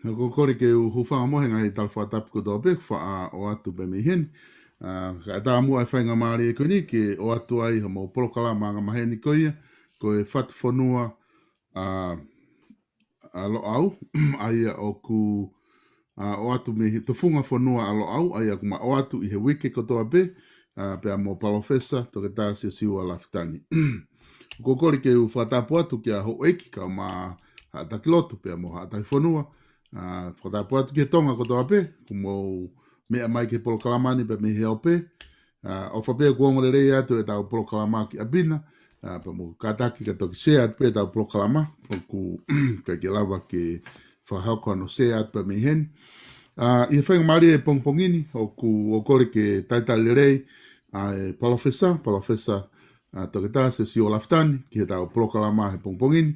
Ko kore ke huwha mohe ngai tal whatapu ko tō pe, wha o atu pe mi hen. Ka tā mua e whainga maari e koni, ke o atu ai ha mo polokala ma ngā maheni koia, ko e whatu whanua a lo au, aia o ku o atu me te whunga whanua a lo au, aia kuma o atu i he wike ko tō pe, pe a mo palofesa, to ke tā siu siu a lafitani. Ko kore ke whatapu atu ki a ho eki ka ma takilotu pe a mo ha tai whanua, whatapu atu ki tonga ko tō pe, kumo mea mai ke polo kalamani pe me heo pe, o whapea kuongore rei atu e tau polo kalama ki abina, pa mo kataki ka toki se atu pe tau polo kalama, ku ke lava ke whahauko ano se atu pe me hen. I he whainga maari e pongpongini, o kore ke taitali rei, e palofesa, toki tā se si o laftani, ki he tau polo kalama he pongpongini,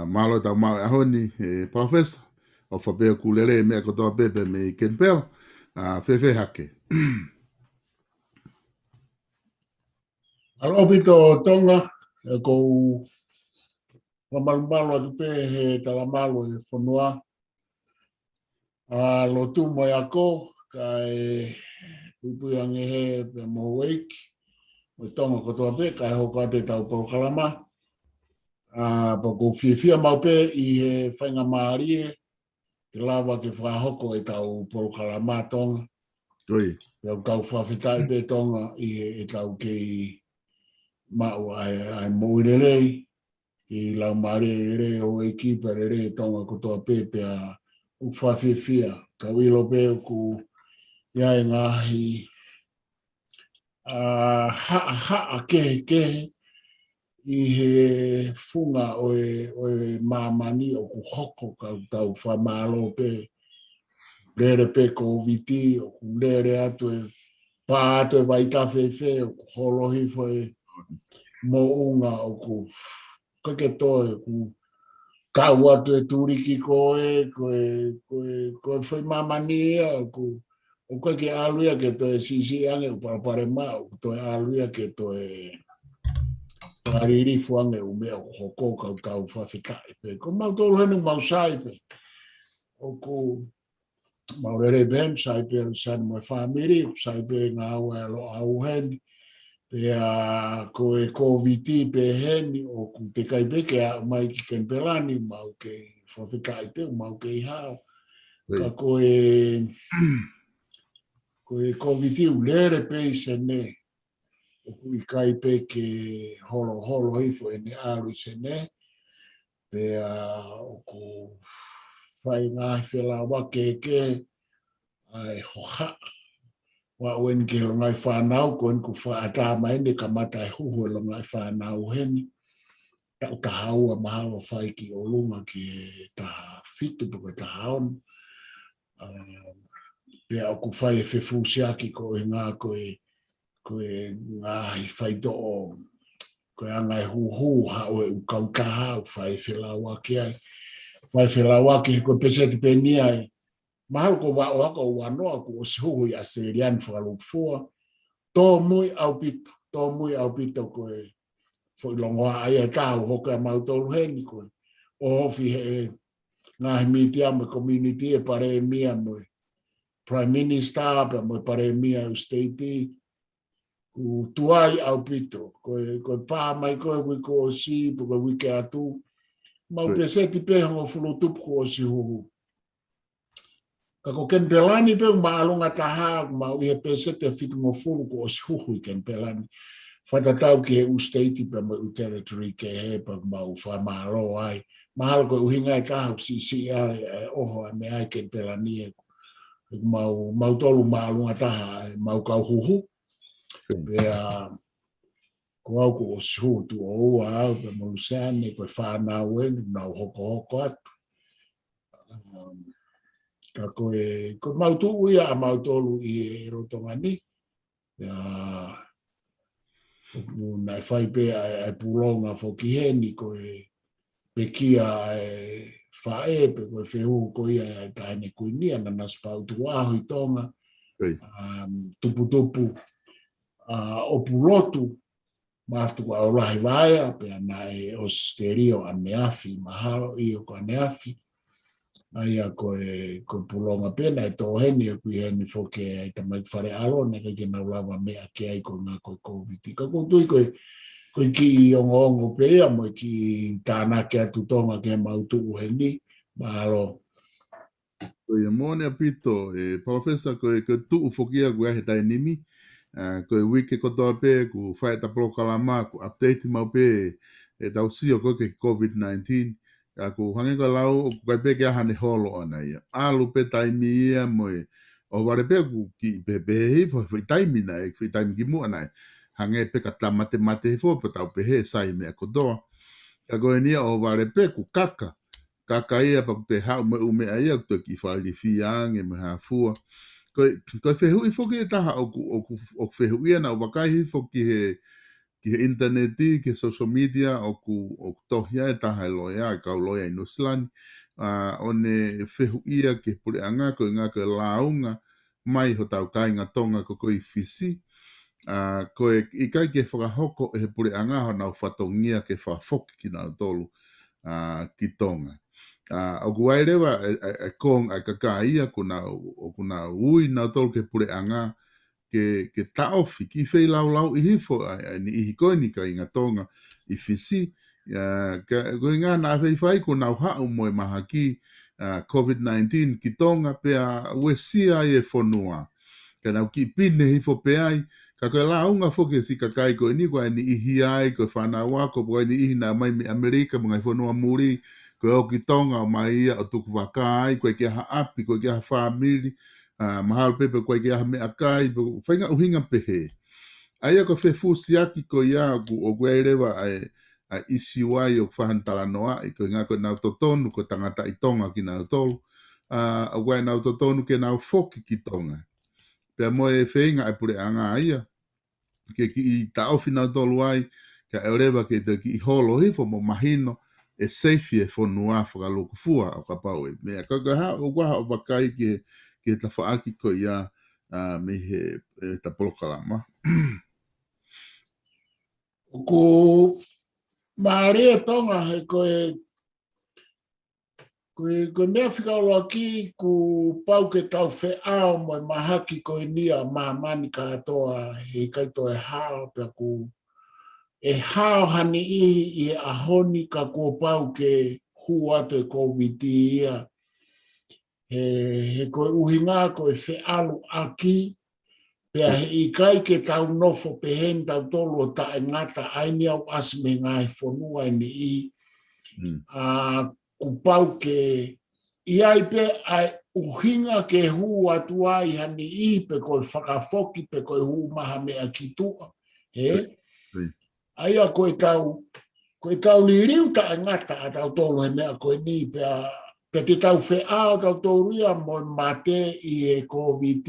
malo tau mau e ahoni e palofesa, o whapea ku lere mea kotoa pepe me kenpela, fefe hake. Alo pito tonga, ko mamalumalo atu pe he talamalo e whanua. Lo tu mo ako, kai pupuyange he pe mo weik, o tonga kotoa pe, kai hoka te tau polokalama. Pa ko whiwhia mau pe i he whainga maari e, te lawa ke whahoko e tau polokalama tonga. Oi. Pau tau whawhetai pe tonga i tau kei mau ai moirelei, i lau maari re o ekipa re tonga kotoa pe pe a uwhawhiwhia. Ka wilo pe ku iai ngahi haa ke i he funga o e mamani o ku hoko ka tau whamalo pe lere pe ko viti o ku lere atu e pā atu e waita whewhe o ku holohi foi mo unga o ku kaketoe ku kau atu e turiki koe foi mamani o koe ke aluia ke to e sisi ange o parapare mau to e aluia ke to e pariri fuange o mea o hoko kau whawhitai pe ko mau tolu henu mau sai pe o ku mau rere ben sai pe san mo family sai pe ngā ua lo au heni pe a ko e COVID pe heni o ku te kai pe ke a mai ki Kempelani mau ke whawhitai pe mau ke hao ka ko e COVID u lere pe se ne o ku i kai pe ke holo hifo e ne alu se ne pe o ku whai ngāhi whela wake ai hoha wa wen ke lo ngai whanau ko en ku whaata mai ne ka matai huhu lo ngai whanau heni ta haua mahalo whai ki o lunga ki ta fitu puke ta haon pe au ku whai e whiwhusiaki ko e ngā ko e ngāhi whaito o ko e angai huhu ha o e ukautaha o whai whelawaki ai whai whelawaki ko peseti peni ai mahalo ko wa o haka o wanoa ko o si huhu i a serian whakalupfua tō mui au pito ko e foi longoa ai e tāu hoka mautolu heni ko o hofi he ngāhi miti ame community e pare mia mo Prime Minister, pe mo pare mia o state ku tuai au pito ko pa mai ko o si po ko ke atu mau peseti pe ho fulutup ko si hu ka ko Kempelani pe maalunga taha mau e pesete fitu mo fulu ko si hu Kempelani fata tau ke o state pe mo territory ke he pa mau fa malo ai mahal ko uhinga ka si ai oho me ai Kempelani mau tolu maalunga taha mau kau huhu pea ko au ko sihu tu o au pe mo sane ko whana wen na hoko atu ka ko mau tu ia mau tolu i rotongani ya na fai pe ai pulonga fo ki heni ko pe kia fae pe ko feu ko ia tane ko ni ana nas pau tu aho i tonga tupu o pulotu maftu ko au lahi vaia pe ana e o stereo ane afi mahalo i o ko ane afi Aia koe pulonga pena e tō heni e kui heni whoke e tamai whare alo ne kai ke naulawa mea ke ai koe ngā koe COVID. Ka kutui koe ki i ongo pea mo ki tāna ke atu tonga ke mautu heni ma alo. Koe mone apito, Professor koe tuu whokia koe he tai nimi, koe wiki kotoa pe, ku whae ta prokalama, ku update mau pe, e tau sio koe ke COVID-19, ku hange koe lau, ku kai pe ke ahane holo ana ia. Alu pe taimi ia moe, o ware pe ku ki pe hifo, fai taimi na e, fai taimi ki mua na e, hange pe ka ta mate hifo, pe tau pe he sai mea kotoa. Ka koe nia o ware pe ku kaka, kakaia pa te hau me ume aia to ki whali fiang e me hafua. Koe whehu i whoki e taha o whehu ia na o wakai hi whoki he interneti, ke social media, o tohia e taha e loia, e kau loia i Nuslani. O ne whehu ia ke pure anga, koe ngā koe launga, mai ho tau kai ngā tonga ko koe fisi. Koe i kai ke whakahoko e he pure anga ho nau whatongia ke whafoki ki nau tolu ki tonga. O kuai rewa e kong a kakaia kuna ui na tolu ke pure anga ke taofi ki whei lau i hifo ni ihi koe ni ka inga tonga i fisi koe ngā na whai kuna hau moe maha ki COVID-19 ki tonga pea uesia i e whonua ka nau ki pine hifo pe ai ka koe la unga whoke si kakai koe ni koe ni ihi ai koe whanau wako koe ni ihi na mai me Amerika mga i whonua muri koe o ki tonga o mai ia o tuku wakai, koe kia ha api, koe kia ha whamiri, mahalo pepe koe kia ha mea kai, whainga uhinga pehe. Aia ko whefusi aki ko ia o koe rewa a isi wai o whahantala noa, i koe ngā koe nau totonu, koe tangata i tonga ki nau tolu, o koe nau totonu ke nau whoki ki tonga. Pea moe whainga e pure anga aia, ke ki i taofi nau tolu ai, ka e rewa ke te ki i holo hifo mo mahino, e seifi e whonua whakaloku fua o ka pau e mea. Kaka o waha o wakai ke ta whaaki ko ia me he ta polokalama. Ko maare e tonga he koe mea whikaolo aki ku pau ke tau whe ao mo mahaki koe nia mahamani ka atoa he kaito e hao pia ku e hao hani i ahoni ka kua pau ke hu atu e COVID ia. He koe uhinga koe whe alu aki, pea he i kai ke tau nofo pehen tau tolu o ta e ngata aini au asme ngai whonua ni i. Ku pau ke iai pe ai uhinga ke hu atu ai hani i pe koe whakafoki pe koe hu maha mea ki tua. Aia koe tau li riu ta ngata a tau tolu he mea koe ni pe te tau whe ao tau tolu ia mo mate i e COVID,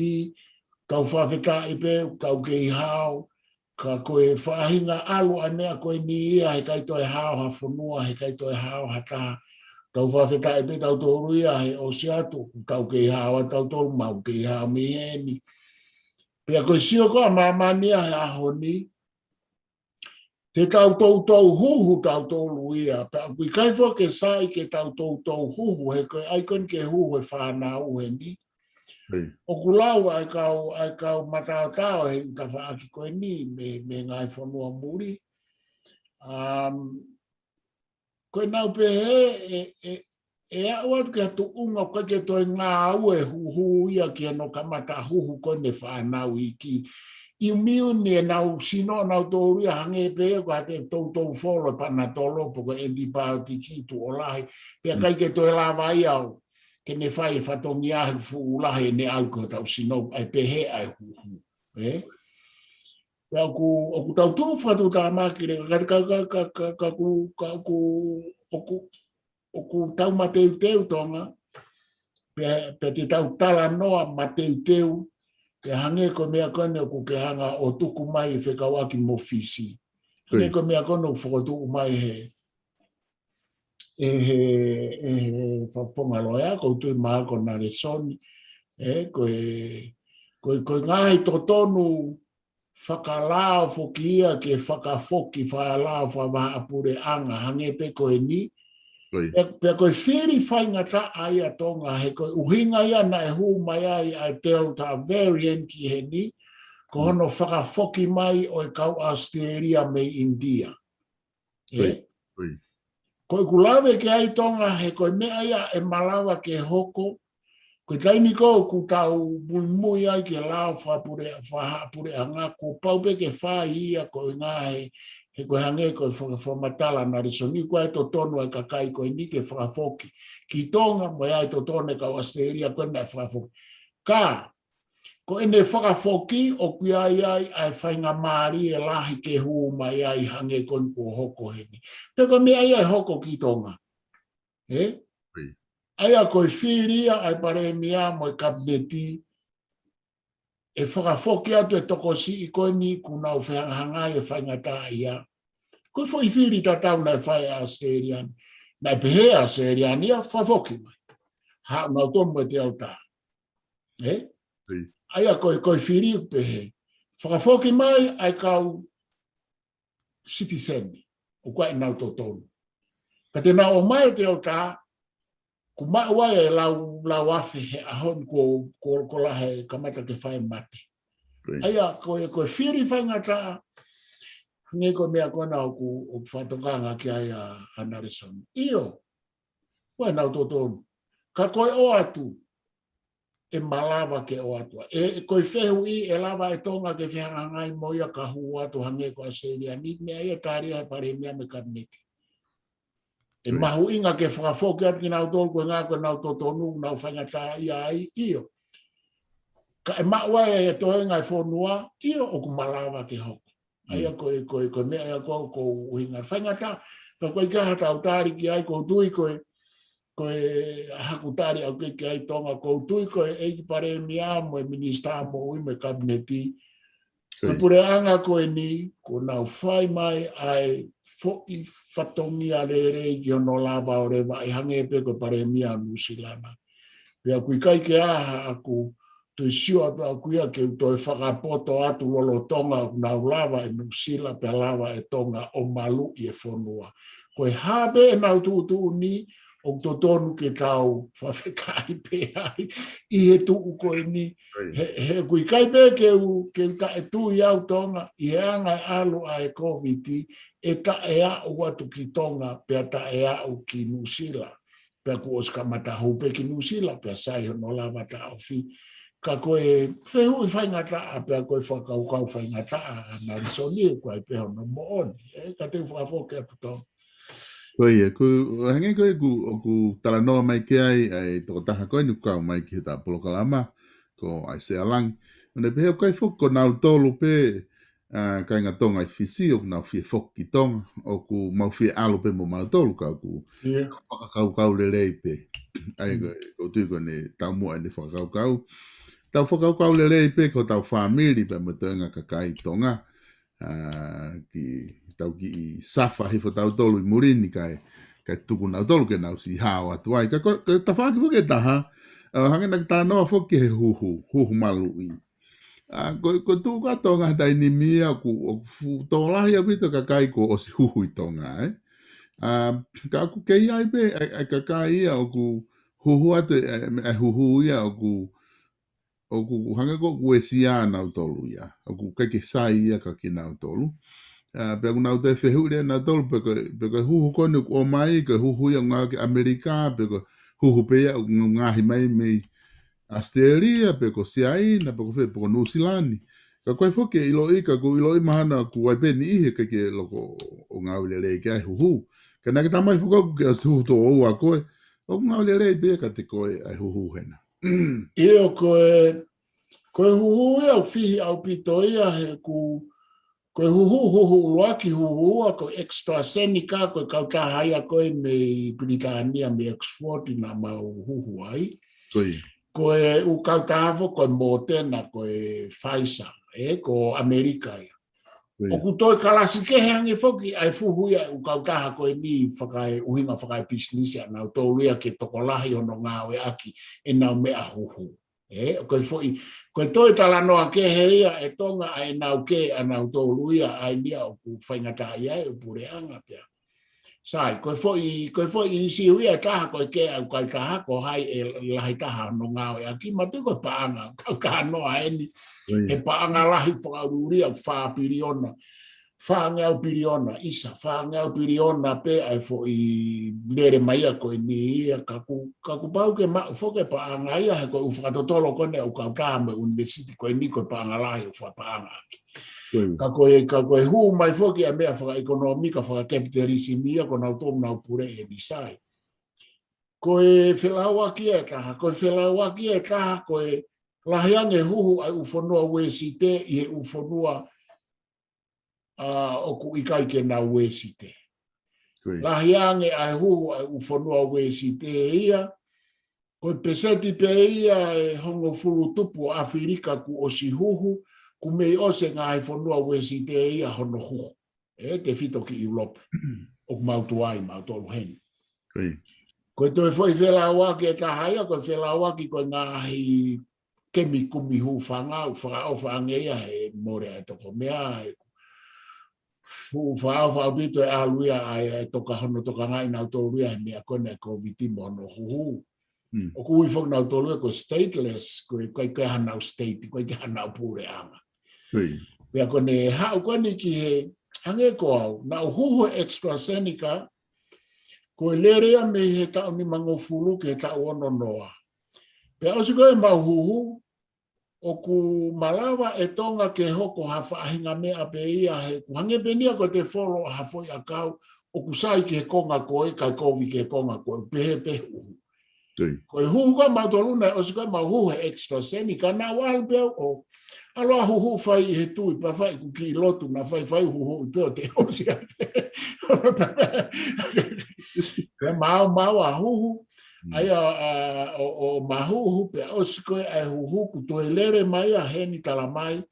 tau whawheta i pe, tau ke i hao, ka koe whahinga alu a mea koe ni ia he kaito e hao ha whanua, he kaito e hao ha taha, tau whawheta i pe tau tolu ia he o siatu, tau ke i hao a tau tolu mau ke i hao mi heni. Pea koe sio koa mamania he ahoni, te tau tau huhu tau tolu ia, pa kui kai fo ke sai ke tau tau huhu, he koe aikon ke huhu e whanau he ni. O kulau ai kau matao tau he ta whaaki koe ni, me ngai whanua muri. Koe nau pe he awat ke tu unga koe ke toi ngā au e huhu ia ki ano kamata huhu koe ne whanau i ki. I miuni e nau sino nau tōru ia hange pe ko te tau wholo pana tolo po ko antibiotic tu olahi pia kai ke toi lava ia au ke ne whai whatongi ahi fu ulahi ne au ko tau sino ai pe he ai huhu pia ku tau tū whatu tā makire ku tau mateu teu tonga pia te tau tala noa mateu teu ke hange ko mea kone ku ke hanga o tuku mai e whekawaki mo fisi. Hange ko mea kone o whakatuku mai he whaponga loia, ko tui maa ko nare soni, koe ngai to tonu whakalao whokia ke whakafoki whakalao whawahapure anga, hange pe koe ni, Oi. Pea koe whiri whaingata ai a tonga, he koe uhinga ia na e hū mai ai a Delta variant ki he ni, ko hono whakafoki mai o e kau Australia me India. Oi. Oi. Koe kulawe ke ai tonga, he koe mea ia e malawa ke hoko, koe taini ko ku tau mui ai ke lao whapure anga, ko paupe ke whai ia koe ngā he koe hange koe whamatala na risoni, koe to tonu e kakai koe ni ke whakafoki. Ki tonga, mo ai to tonu e kau Australia, koe na whakafoki. Ka, ko ene whakafoki o kuia ai ai whainga maari e lahi ke hū mai ai hange koe ko hoko heni. Peko mea ai hoko ki tonga. Aia koe whiria ai pare mea mo e kabineti e whakafoki atu e toko si i koe ni kuna o whangahangai e whaingata ia. Koe whai whiri tatau na e whai Australian. Na e pehe Australian ia whafoki mai. Ha ngau tomu e te auta. Aia koe whiri pehe. Whakafoki mai ai kau citizen. O koe nau to tonu. Ka te nao mai te auta. Ku maua e lau afe he ahon ko lahe kamata ke whae mate. Aia, koe whiri whaingata, nge koe mea kona o whatokanga ki ai a Narison. Iyo, koe nau tōtonu. Ka koe o atu, e malawa ke o atua. Koe whehu i e lava e tonga ke whehangai moia ka hu atu hange ko a Australia. Ni mea ia tāria e pare mea me kabineti. E mahu inga ke whakafoki atu ki nau tōru koe ngā koe nau tōtonu, nau whaingata ia ai, iyo. Ka e maua e tohenga e whonua, iyo o ku malawa ke hoko. Aia koe mea ia ko uhinga whaingata, ka koe ka hata au tāri ki ai, ko tui koe haku tāri au ki ai tonga, ko tui koe eiki pare mea mo e minista mo ui me kabineti. Koe pure anga koe ni, ko nau whai mai ai fo'i whatongi a rere ki ono lava o rewa i hange pe ko pare mea nusilana. Pea kui kai ke aha aku tui sio atu a kuia ke utoi whakapoto atu lolo tonga nau lava e nusila pe lava e tonga o malu i e whonua. Koe habe e nau tuutu ni o to tonu ke tau whawhekai pe ai i he tuu koe ni. He kui kai pe ke ta e tu i au tonga i anga e alu a e COVID e ta e au atu ki tonga pe ta e au ki nusila. Pe ku oska mata hupe ki nusila pe sai hono lava ta au fi. Ka koe whehu i whaingata a pe koe whakaukau whaingata a Narisoni koe pe hono mooni. Ka te whakafoke atu tonga. Koe, hange koe ku talanoa mai ke ai toko taha koe ni kukau mai ki ta Polokalama ko ai se alang. Mene pehe koe whoko nau tolu pe kai ngā tonga i whisi o nau whie whoko ki tonga o ku mau whie alo pe mo mau tolu kau ku whakaukau le rei pe. Ai koe, o tui koe ne tau mua ne whakaukau. Tau whakaukau le rei pe ko tau whamiri pe mo toenga kakai tonga. Ki tau ki i safa hifo tau tolu i murini kai tuku nau tolu ke nau si hao atu ai. Ka ta whaki fuke taha, hangena ki tā noa fuki he huhu malu i. Ko tu ka tonga tai ni mia ku tōlahi a pito ka kai ko o si huhu i tonga. Ka aku kei ai pe ka kai ia o ku huhu atu e huhu ia o ku hanga ko kuesia nau tolu ia. O ku keke sai ia ka ki nau tolu. Pea ku nau te whehu rea nau tolu pe ko huhu kone o mai, ko huhu ia ngā ki Amerika, pe ko huhu pe ia ngahi mai mei Australia, pe ko Siaina, pe ko whe, pe ko Nusilani. Ka koe whoke ilo ika, ku ilo i mahana ku waipeni ihe keke loko o ngā ule rei ki ai huhu. Ka nake tamai whukaku ke as huhu to ou a koe, o ngā ule rei pe ka te koe ai huhu hena. Io koe huhu ia o fihi au pito ia he koe huhu uaki huhu ko AstraZeneca koe kautahai koe me Britania me Oxford na mau huhu ai. Koe u kautahavo koe Moderna koe Pfizer ko Amerika ia. O ku toi kalasi ke hangi foki ai fuhu ia u kautaha koe ni whakai uhinga whakai business ia nau tōruia ke tokolahi ono ngāwe aki e nau mea huhu. Koe foi koe toi talanoa ke he ia e tonga ai nau ke a nau tōruia ai nia o ku whaingata ia e pure anga pia. Sai, koe foi I siu ia taha koe ke au kai taha ko hai e lahi taha no ngau e aki matu koe paanga, kau ka noa eni, he paanga lahi whakaururia whapiriona, whangau piriona, isa, whangau piriona pe ai fo I lere mai a koe ni ia, kaku pau ke ma, foke paanga ia he koe uwhakatotolo kone au kau taha me university koe ni koe paanga lahi u whapaanga aki. Ka koe hu mai foki a mea whaka ekonomika, whaka capitalism ia, ko nau tōm nau pure e disai. Koe whelawaki e taha, koe lahiange huhu ai ufonua wesite, I he ufonua oku ikai ke na wesite. Lahiange ai huhu ai ufonua wesite ia, koe peseti pe ia e hongo furu tupu Afrika ku osi huhu, ku mei ose ngā he whanua wesi te ia hono huhu. Te whito ki Europe. O mautuai, mautolu heni. Koe toi foi whela waki e tahaia, koe whela waki koe ngā hi kemi kumi hu whangau, whakao whangeia he more e toko mea. Whao bito e aluia ai toka hono toka ngai nau tōruia he mea kone ko vitimo hono huhu. O kui whok nau tōruia koe stateless, koe ke hanau state, koe ke hanau pūre anga. Pea kone hau kone ki he ange ko au, na huhu extrasenica, koe lerea me he tau ni mangofuru ke tau ono noa. Pea osi koe mau huhu, o ku malawa e tonga ke hoko hawha ahinga mea pe ia he kuhange penia ko te wholo a hafoi a kau, o ku sai ke konga koe, kai kovi ke konga koe, pehe huhu. Koe huhu ka mau toluna, osi koe mau huhu extrasenica, na wal peo o aloha huhu fai he tui, pa fai ku ki lotu na fai huhu I peo te hosi a mau a huhu, aia o mahuhu pe osi koe ai huhu ku toe lere mai a heni tala mai,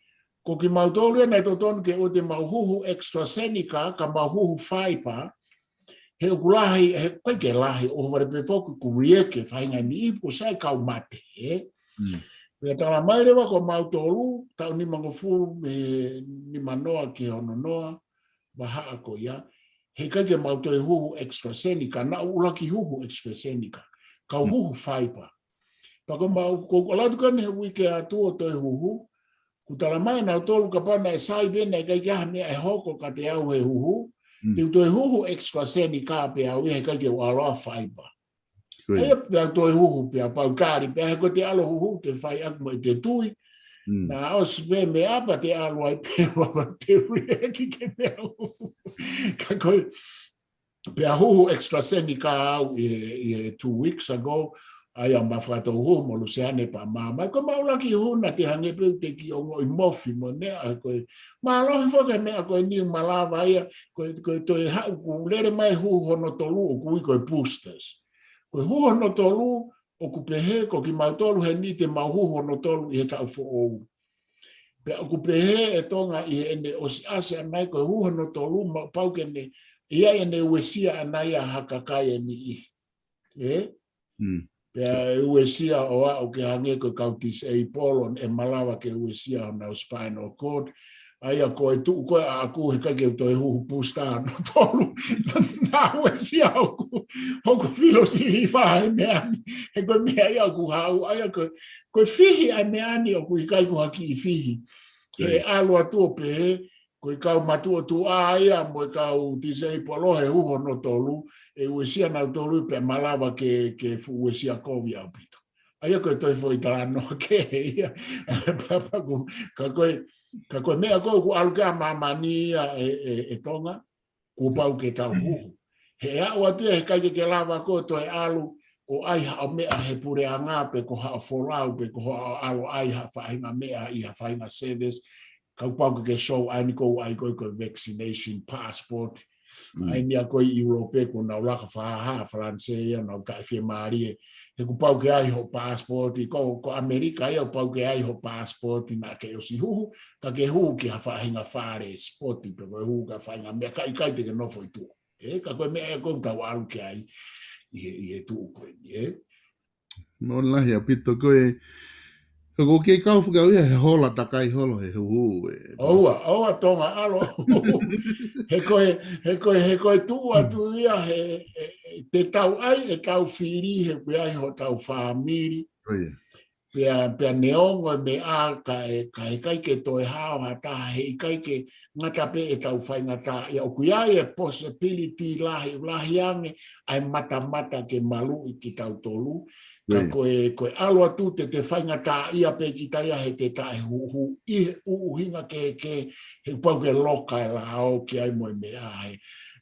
ko ki mau tolu nei totonu ke o te mau huhu extrasenica, ka mau huhu fai pa, he ukulahi, he koe ke lahi, o wale pe foku ku rieke, fai ngai mi ipu, sai kau mate, Pea tala mai rewa ko mau tolu, tau ni mangofu ni manoa ki hono noa, waha ako ia, he kai ke mau toi huhu extrasenica, na ula ki huhu extrasenica, kau huhu faipa. Pako mau, ko alatu kane he wike atua toi huhu, ku tala mai nau tolu ka pana e sai bena e kai ke hamea e hoko ka te au he huhu, te toi huhu extrasenica pe au he kai ke waloa faipa. Aia pia toi huhu pia pau kari, pia he ko te alo huhu te whai aku mo I te tui, na os me apa te alo ai pia wapa te uriaki ke mea huhu. Ka koe, pia huhu extrasenica au I 2 weeks ago, aia mawhata huhu mo luseane pa mama, ko maulaki huhu na te hange peu te ki ongo I mofi mo nea, koe, maalohi whaka mea koe ni malawa ia, koe toi hau ku lere mai huhu hono tolu o kui koe boosters. Koe huho no tolu, o ku pehe, ko ki mau tolu he ni te mau huho no tolu I he tau fo ou. Pe o ku pehe e tonga I he ene o si ase anai, koe huho no tolu, pau ke ne, ia ene uesia anai a hakakai e ni I. Pe uesia o a o ke hange ko kautis e polon e malawa ke uesia na o spinal cord, aia koe tu koe a aku he kai ke toi huhu pusta no tolu na uesia hoku filosiri whae meani he koe mea ia ku hau aia koe fihi ai meani o kui kai ku haki I fihi he alua tuo pehe koe kau matua tu aia mo kau tisei polo he huho no tolu e uesia na tolu pe malawa ke fu uesia kovi au pito aia koe toi foi tarano ke ia ka koe mea koe ku aluka mamani e tonga ku pau ke tau huhu he au atua he kai ke lava koe toi alu o ai ha mea he pure anga pe ko ha folau pe ko alu ai ha whainga mea I ha whainga service kau pau ke show ai ko ai ko vaccination passport ai ni ko Europe ko na laka fa francesa na ta fe marie e ku pau ke ai ho passport ko America ai pau ke ai ho passport na ke o si hu ka ke hu ki ha fa hinga fare sport pe ko hu ka fa nga me kai te ke no foi tu ka ko me ko ta wa ke ai e tu ko no la ya pito ko Ko ke kau fuka ia he hola takai holo he hu. Oa tonga alo. He koe tu atu ia te tau ai e tau whiri he koe ai ho tau whamiri. Pea neongo me a kai kai ke toi hao ha ta he kai ke ngata pe e tau whai ngata ia o kuia e possibility lahi ange ai mata ke malu i ki tau tolu ka koe alo atu te whai ngata ia pe ki tai he te tai hu i hinga ke he pau ke loka e la au ki ai moe me a he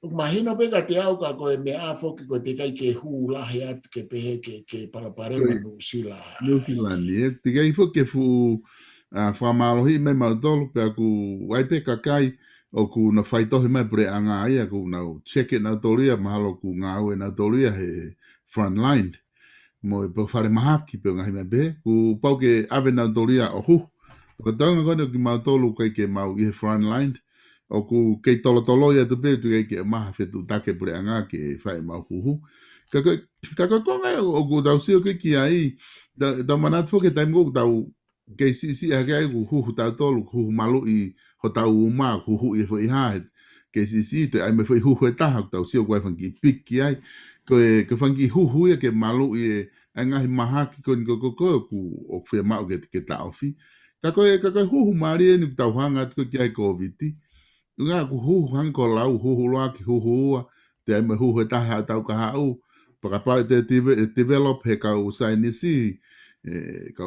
mahino pe ka te au ka koe me a foki ko te kai ke hu lahi atu ke pehe ke paraparema New Zealand. New Zealand, te kai fo ke fu whamalohi me mautolu pe aku waipe kakai o ku na whaitohi mai pure anga ai ku na check it na tolia mahalo ku ngā ue na tolia he front line mo e po whare mahaki pe ngahi mai be ku pau ke ave na tolia o hu ka taunga kone ki mautolu kai ke mau i he front line o ku kei tolo ia tu pe tu kai ke maha whetu take pure anga ke whae mau huhu ka konga o ku tau sio ki ai da manatu ke taimo tau ke si a kai hu tau tolu hu malu i ho tau uma hu i fo i ha ke si te ai me fo hu ta tau sio kwai fangi piki ai ko fangi hu e ke malu i anga hi maha ki ko ku o fe ma o ke ta ofi ka hu mari ni tau hanga ko ki ai covid nga ku hu hang ko lau hu lo ki hu te ai me hu ta ha tau ka ha u para te develop he ka usai ni si ka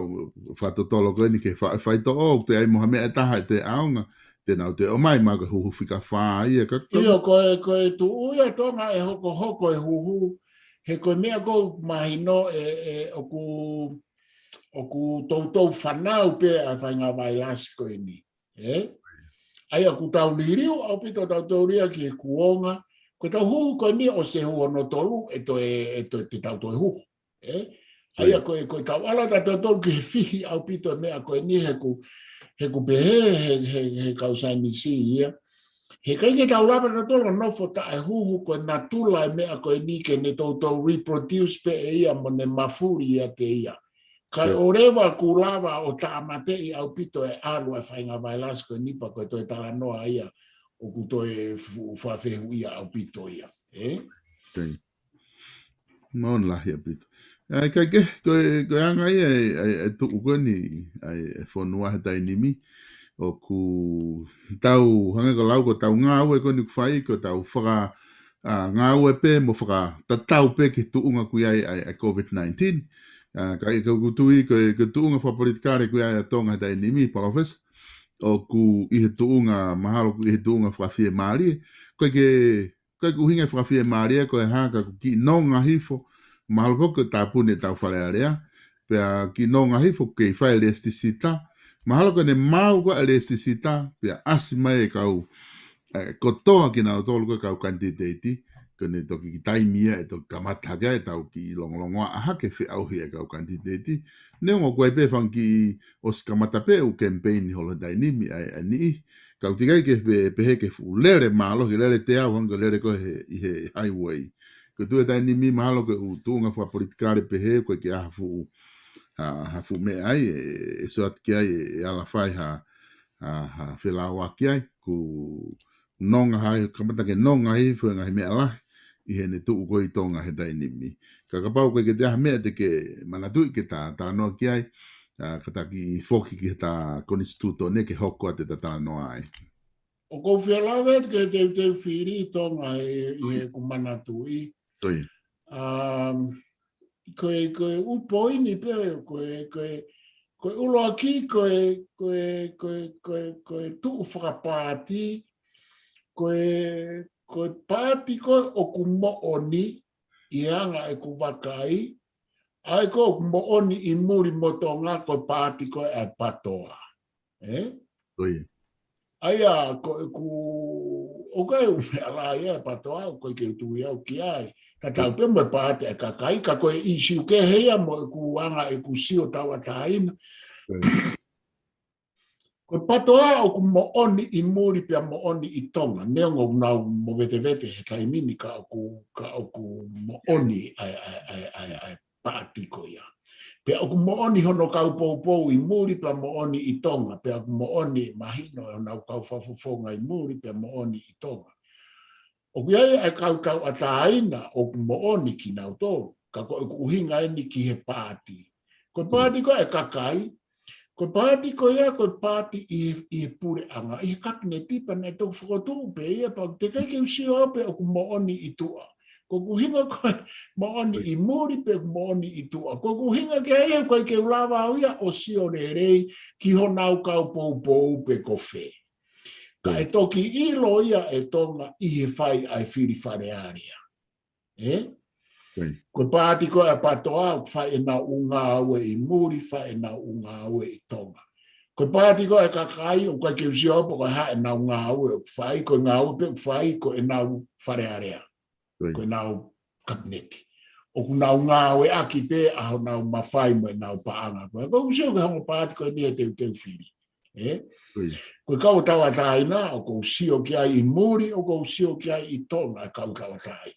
fato tolo ko ni ke fai to o te ai Mohamed ta te aunga te nau te o mai ma ka hu fika fa ia ka io ko tu uia tonga e hoko e hu he ko mea ko mahino o ku tou whanau pe a whainga vai lasiko ni ai a ku tau liriu au pito tau ria ki e kuonga ko tau hu ko ni o se hu no tolu e te tau to hu ai a ko tau ala tau ki fihi au pito mea ko ni he ku he kausa ni si ia he kai ke tau lapa na tolo no fo ta e hu ko na tula mea ko ni ke ne to reproduce pe ia mo ne mafuri ia te ia kai oreva ku lava o ta mate i au pito e alu e whainga vai lasko ni pa ko to e tala noa ia o ku to e whawhehu ia au pito ia mon la ia pito ai kai ke ko anga ia e tu ko ni ai fo noa ta inimi o ku tau hanga ko lau ko tau ngā ue ko ni whai ko tau whaka ngā ue pe mo whaka tau pe ki tuunga kui ai COVID-19 kai ka kutui ko tuunga wha politikare kui ai tonga tai nimi profes o ku i he tuunga mahalo ku i he tuunga whawhie maari ko ku hinga whawhie maari ko e haka ku ki nonga hifo mahalo ko tāpune tau whare area pea ki nonga hifo kei whae elasticita mahalo ko ne mau ko elasticita pea asi mai kau kotoa ki nau tolu ko kau quantitative ko ne toki ki taimia e toki kamata hake e tau ki longolongoa aha ke whi au hi e kau quantitative ne ngo koe pe whanki o si kamata pe u campaign holo dainimi ai ni kau tikai ke pehe ke fu lere malo ki lere te au hanga lere ko i he highway ko tu e dainimi mahalo ke u tuunga wha politikare pehe ko ki aha fu fu me ai e so at ki ai e ala whai ha whilawa ki ai ku nonga hai kamata ke nonga hi fu ngahi me ala i he ne tuu koi tonga he dainimi ka kapau koe ke te aha mea te ke manatui ke ta noa ki ai kata ki foki ki ta konstituto ne ke hoko a te ta noa ai o ko whialawe ke te whiri tonga i he kumanatui koe upoini pe koe ulo aki koe tuu whakapāti koe pāti koe o ku mooni i anga e ku wakai ai ko ku mooni i muri motonga koe pāti koe e patoa aia koe ku o kai ala ia patoa koe ke tu ia o ki ai ka tau pe mo pāti e kakai ka koe isi ke heia mo ku anga e ku sio tawa taina ko patoa o ku mooni i muri pia mooni i tonga neongo nau mo vete he taimini ka o ku mooni ai pāti ko ia Pe o mooni hono kau pou I muri pe mooni I tonga. Pe o mooni mahino hono kau whafofonga I muri pe mooni I tonga. O kia e kau tau ataina o mooni ki nau tō. Ka ko uhinga eni ki he pāti. Ko pāti ko e kakai. Ko pāti ko ia ko pāti I pure anga. I kakne tipa ne tau whakotu pe ia pa te kai ke usio pe o mooni I tua. Ko kuhinga ko mooni I muri pe mooni I tua. Ko kuhinga ke ia ko ke ulawa ia o sio re rei ki ho nau kau pou pe ko fe. Ka e toki ilo ia e tonga I he whai ai whiri whare aria. Ko pāti ko e patoa whai e na unga awe I muri, whai e na unga awe I tonga. Ko pāti ko e kakai o kai ke usio po ko ha e na unga awe whai ko ngā awe pe whai ko e na whare area. Ko e na kabineti. O ku na unga awe aki pe a ho na mawhai mo e na paanga. Ko usio ko hango pāti ko e nia teu whiri. Ko kau tawa taina o ko usio ki ai I muri o ko usio ki ai I tonga e kau tawa taina.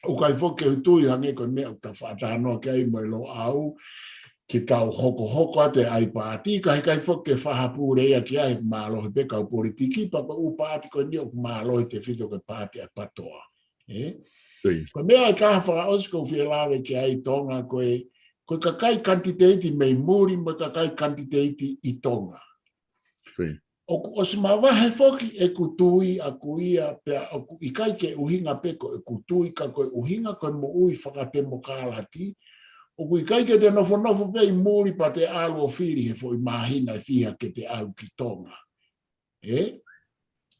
O kai foke utui hange ko mea ta whaatanoa ki ai mo lo au ki tau hoko ate ai pāti kai foke whahapure ia ki ai mālohi pe kau politiki pa u pāti ko ni o mālohi te whito ke pāti a patoa. Ko mea e kaha whakaosko whielawe ki ai tonga koe kakai kantiteiti mei muri mo kakai kantiteiti I tonga. O se mawahe foki e kutui a kuia pea o I kai ke uhinga peko e kutui ka koe uhinga koe mo ui whakatemo kālati. O kui kai ke te nofo pe I muri pa te alu o whiri he fo I mahina e whiha ke te alu ki tonga.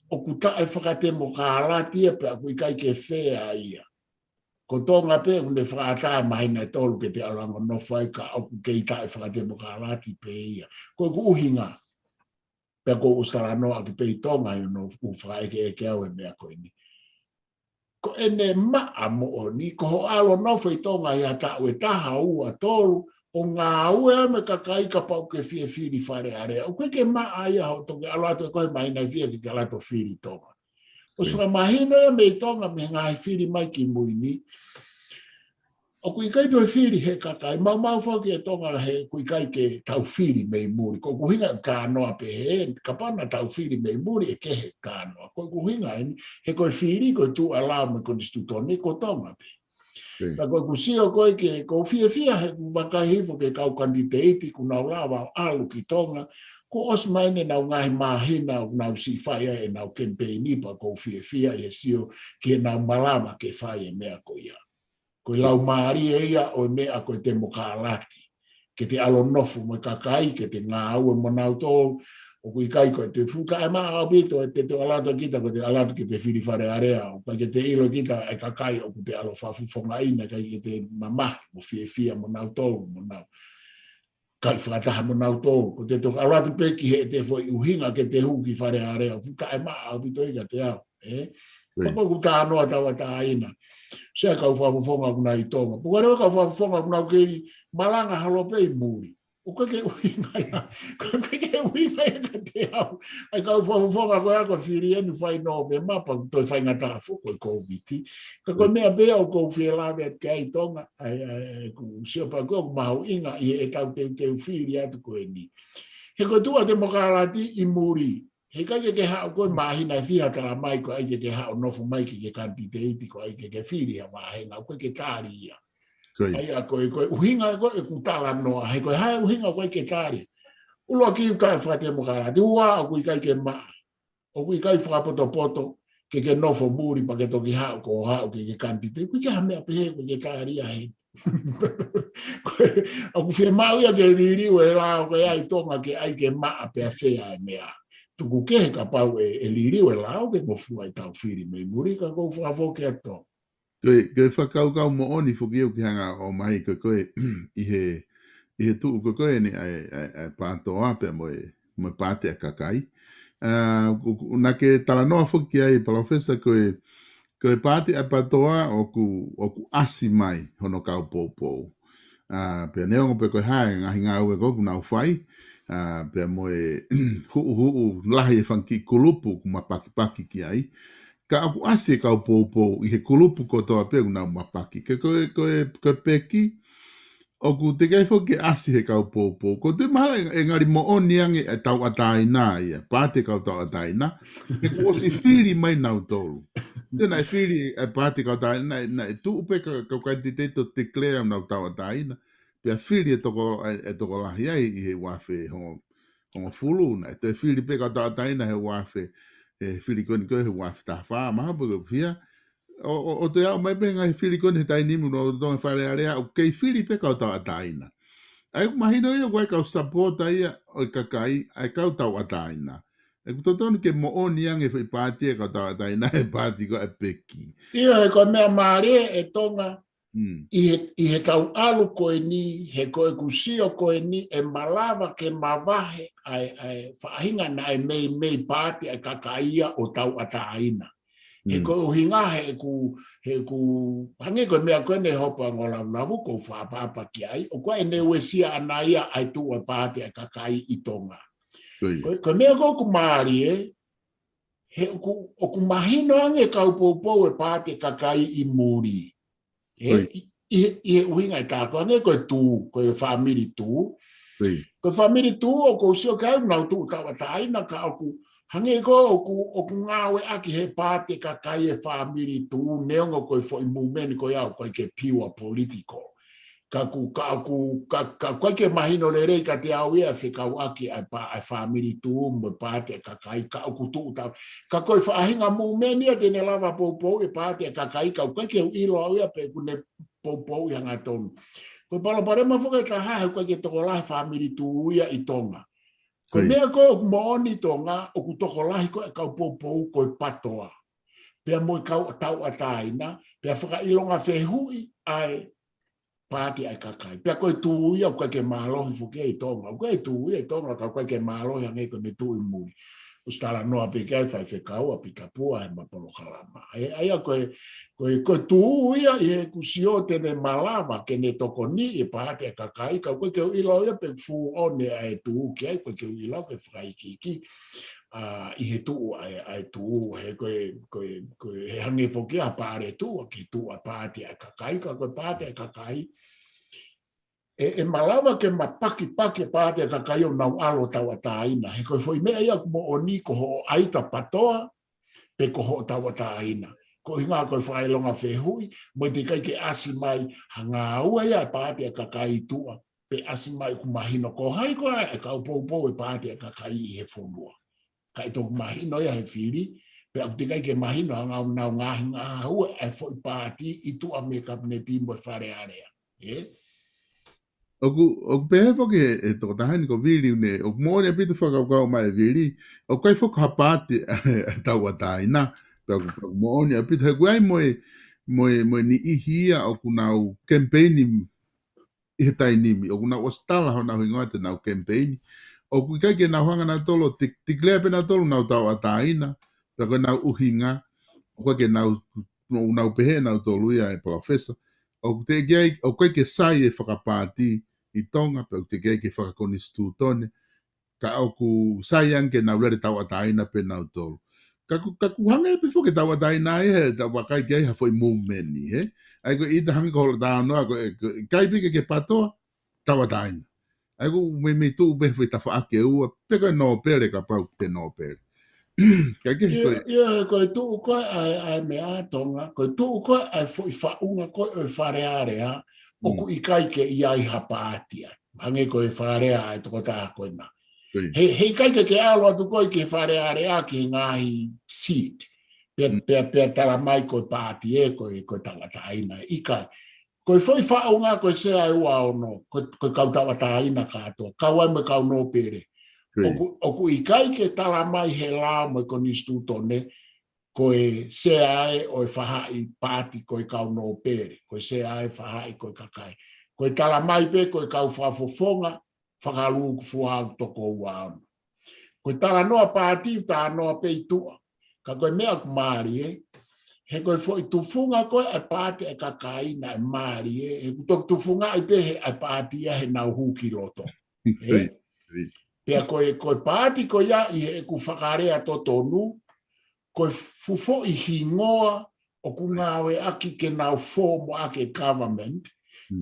O kuta e whakatemo kālati e pea kui kai ke whea ia. Ko tonga pe unde whakata mahina e tolu ke te alango nofai ka o keita e whakatemo kālati pe ia. Koe ku uhinga. Pea ko usara noa ki pei tonga I no uwhaeke e ke au e mea koe ni. Ko ene maa mo o ni, ko ho alo nofo I tonga I ata ue taha ua tolu, o ngā ue ame kakai ka pau ke fie whiri whare area. O koe ke maa ia ho toke alo atu e koe mahina I fia ki ka lato whiri tonga. O sura mahina e me tonga me ngai whiri mai ki muini. O kui kai toi whiri he kakai, mau whaki e tonga he kui kai ke tau whiri mei muri. Ko kuhinga kānoa pe he, ka pana tau whiri mei muri e ke he kānoa. Ko kuhinga he koe whiri koe tu alau me koni stutoni ko tonga pe. Ka koe kusio koe ke ko fia he wakahifo ke kau kanditeiti ku nau lawa alu ki tonga. Ko os maine nau ngahi mahina o nau si whaia e nau kempeini pa ko fia e sio ke nau malama ke whaia mea ko ia. Ko lau maari e ia o mea koe te mokalati. Ke te alo nofu mo kakai, ke te ngā ue mo nau tō, o kui kai koe te fuka e maa au pito, te alato kita, ko te alato ki te whiri whare area, o kai ke te ilo kita e kakai, o ku te alo whafufonga ina, kai ke te mamahi, mo fia mo nau tō, mo nau. Kai whakataha mo nau tō, ko te toka alato peki he te fo uhinga ke te huki whare area, fuka e maa au pito ika te au. Papa ku tā noa tawa tā ina. Sea kau whafufonga kuna I tonga. Pukarewa kau whafufonga kuna ukeri malanga halope I muri. O koe ke uhinga ia. Koe ke uhinga ia ka te au. Ai kau whafufonga koe ako whiri enu whai no me mapa toi whai ngata fuko I COVID. Ka koe mea bea o kou whielawe at ke ai tonga. Ai ku siopa koe ku mahu inga I e tau teu whiri atu koe ni. He koe tua te mokarati I muri. He kai ke hao koe mahina whiha tala mai ko ai ke hao nofo mai ke kantiteiti ko ai ke whiri ha mahina koe ke tāri ia. Ai a koe uhinga koe e kutala noa. He koe hae uhinga koe ke tāri. Ulua ki kai whate mokarati. Ua o kui kai ke maa. O kui kai whakapoto ke nofo muri pa ke toki hao ko hao ke kantiteiti. Kui ke hamea pehe koe ke tāri ia he. O ku whia mau ia ke ririu e lao koe ai tonga ke ai ke maa pea whea e mea. Tuku ke ka pau e liriu e lao ke mofua I tau whiri mei muri ka kou whakafoke ato. Koe whakaukau mo oni whukiu ki hanga o mai koe I he tuu koe ni ai pātoa pe mo pāte a kakai. Nā ke talanoa whuki ai palofesa koe pāte a pātoa o ku asi mai hono kau pou. Pea neongo pe koe hae ngahi ngā ue koku nau whai. Pea moe huu lahi e whanki kulupu ku mapaki ki ai. Ka aku ase kau pou I he kulupu ko toa pegu nau mapaki. Ke koe peki, O ku te kai fo ke asi he kau popo. Ko te mahala e ngari mo o niange e tau atai na ia. Pāte kau tau atai na. E ku o si whiri mai nau tolu. Tēnā e whiri e pāte kau tai na e tu upe kau kai te teito te klea nau tau atai na. Pea whiri e toko lahi ai i he wafe hongo fulu na. E te whiri pe kau tau atai na he wafe e whiri koni koe he wafe ta whaa. Maha puka whia. O te au mai pe ngai whiri koni he tai nimu no tonga whare area o kei whiri pe kau tau ataina. Ai mahino ia koe kau supporta ia o kakai ai kau tau ataina. E kutotonu ke mo o niange whi pāti e kau tau ataina e pāti ko e peki. Ia e koe mea maare e tonga i he tau alu koe ni, he koe kusio koe ni, e malawa ke mawahe ai whaahinga na e mei pāti ai kakaia o tau ataina. He koe uhinga he ku hange koe mea koe ne hopa ngola navu ko whaapapa ki ai, o koe ne wesia anaia ai tu a pāti ai kakai i tonga. Koe mea koe ku maari he o ku mahino ange kau poupou e pāti kakai i muri. I uhinga i tāko ange koe tū, koe whamiri tū. Koe whamiri tū o ko sio kau nau tū tawa taina ka o ku hange ko o ku ngawe aki he pāti kakai e whamiri tū neongo koe fo i mumeni koe au koe ke piwa politiko. Ka koe ke mahino le rei ka te au ia whikau aki ai whamiri tū mo pāti kakai ka o ku tū tau. Ka koe whaahinga mumeni a tene lava poupou e pāti kakai ka koe ke ilo au ia pe kune poupou i hanga tonu. Koe palapare ma whukai ta hae koe ke toko lahi whamiri tū ia i tonga. Koe mea koe o ku mooni tonga o ku toko lahi koe kau poupou koe patoa. Pea moi kau tau ataina, pea whakailonga whehui ai pāti ai kakai. Pea koe tūui au koe ke mālohi whuke i tonga. Koe tūui i tonga ka koe ke mālohi ange koe me tūui muri. Ustala noa pe kai whai whekau a pika pua he mapolo kalama. Aia koe tūui i he kusio tene malama ke ne toko ni i pāti ai kakai. Ka koe ke uilau ia pe fu one ai tūu ki ai koe ke uilau ke whai kiki. I he tuu ai tuu he koe he hange whoki a pāre tuu ki tuu a pāti ai kakai, ka koe pāti ai kakai. E malawa ke mapaki pāti ai kakai o nau alo tau a tāina. He koe whoi mea ia mo o ni ko ho aita patoa, pe ko ho tau a tāina. Ko hinga koe whaelonga whehui, mo te kai ke asi mai hanga ua ia pāti ai kakai tua, pe asi mai kumahino ko hai koe e kau poupou e pāti ai kakai i he whonua. Kai tō mahino ia he whiri, pe aku te kai ke mahino hanga o nau ngahi ngā hua e fwoi pāti i tu a me kabineti mo e whare area. O pehe whoke e tō tahani ko viri une, o mōre pita whakau mai viri, o kai whoka hapāti tau a tāina, pe aku mōne a pita, he kuai moe ni ihia o kunau campaigni i he tainimi, o kunau ostala ho nau hingoa te nau campaigni, o kui kai ke nau hanga nau tolo, te klea pe nau tolo nau tau a tāina, ka koe nau uhinga, o koe ke nau pehe nau tolu ia e professor, o koe ke sai e whakapāti i tonga, pe o te kei ke whakakoni stūtone, ka au ku sai anke nau lere tau a tāina pe nau tolu. Ka ku hanga e pe whoke tau a tāina e he, ta wakai kei ha fwoi mumeni, he? Ai koe ita hanga ko hola tāna noa, kai pike ke patoa, tau a tāina. Ai ko me tu be foi ta fa ke u pe ko no pere ka pau te no pere. Ka ke ko ko tu ko ai me a tonga ko tu ko ai foi fa unha ko e fare area o ku ikai ke ia i hapatia. Hange ko e fare ai to ta ko na. He kai ke alo tu ko ke fare area ki ngai seat. Pe tala mai ko pati e ko tala taina ikai. Koe whoi whaunga koe se ai ua ono, koe kau tawa tāina kātoa, kau ai me kau no pere. Oku i kai ke tala mai he lao me ko nistu tone, koe se ai o e whahai pāti koe kau no pere, koe se ai whahai koe kakai. Koe tala mai pe koe kau whafofonga, whakalu kufuau toko ua ono. Koe tala noa pāti, tā noa pe itua, ka koe mea kumari he koe fo i tufunga koe ai pāti e kakai na e maari he kutok tufunga ai pe he ai pāti he nau huki loto. Pea koe pāti koe ia i he ku whakarea to tonu, koe fufo i hingoa o ku ngawe aki ke nau form ake government,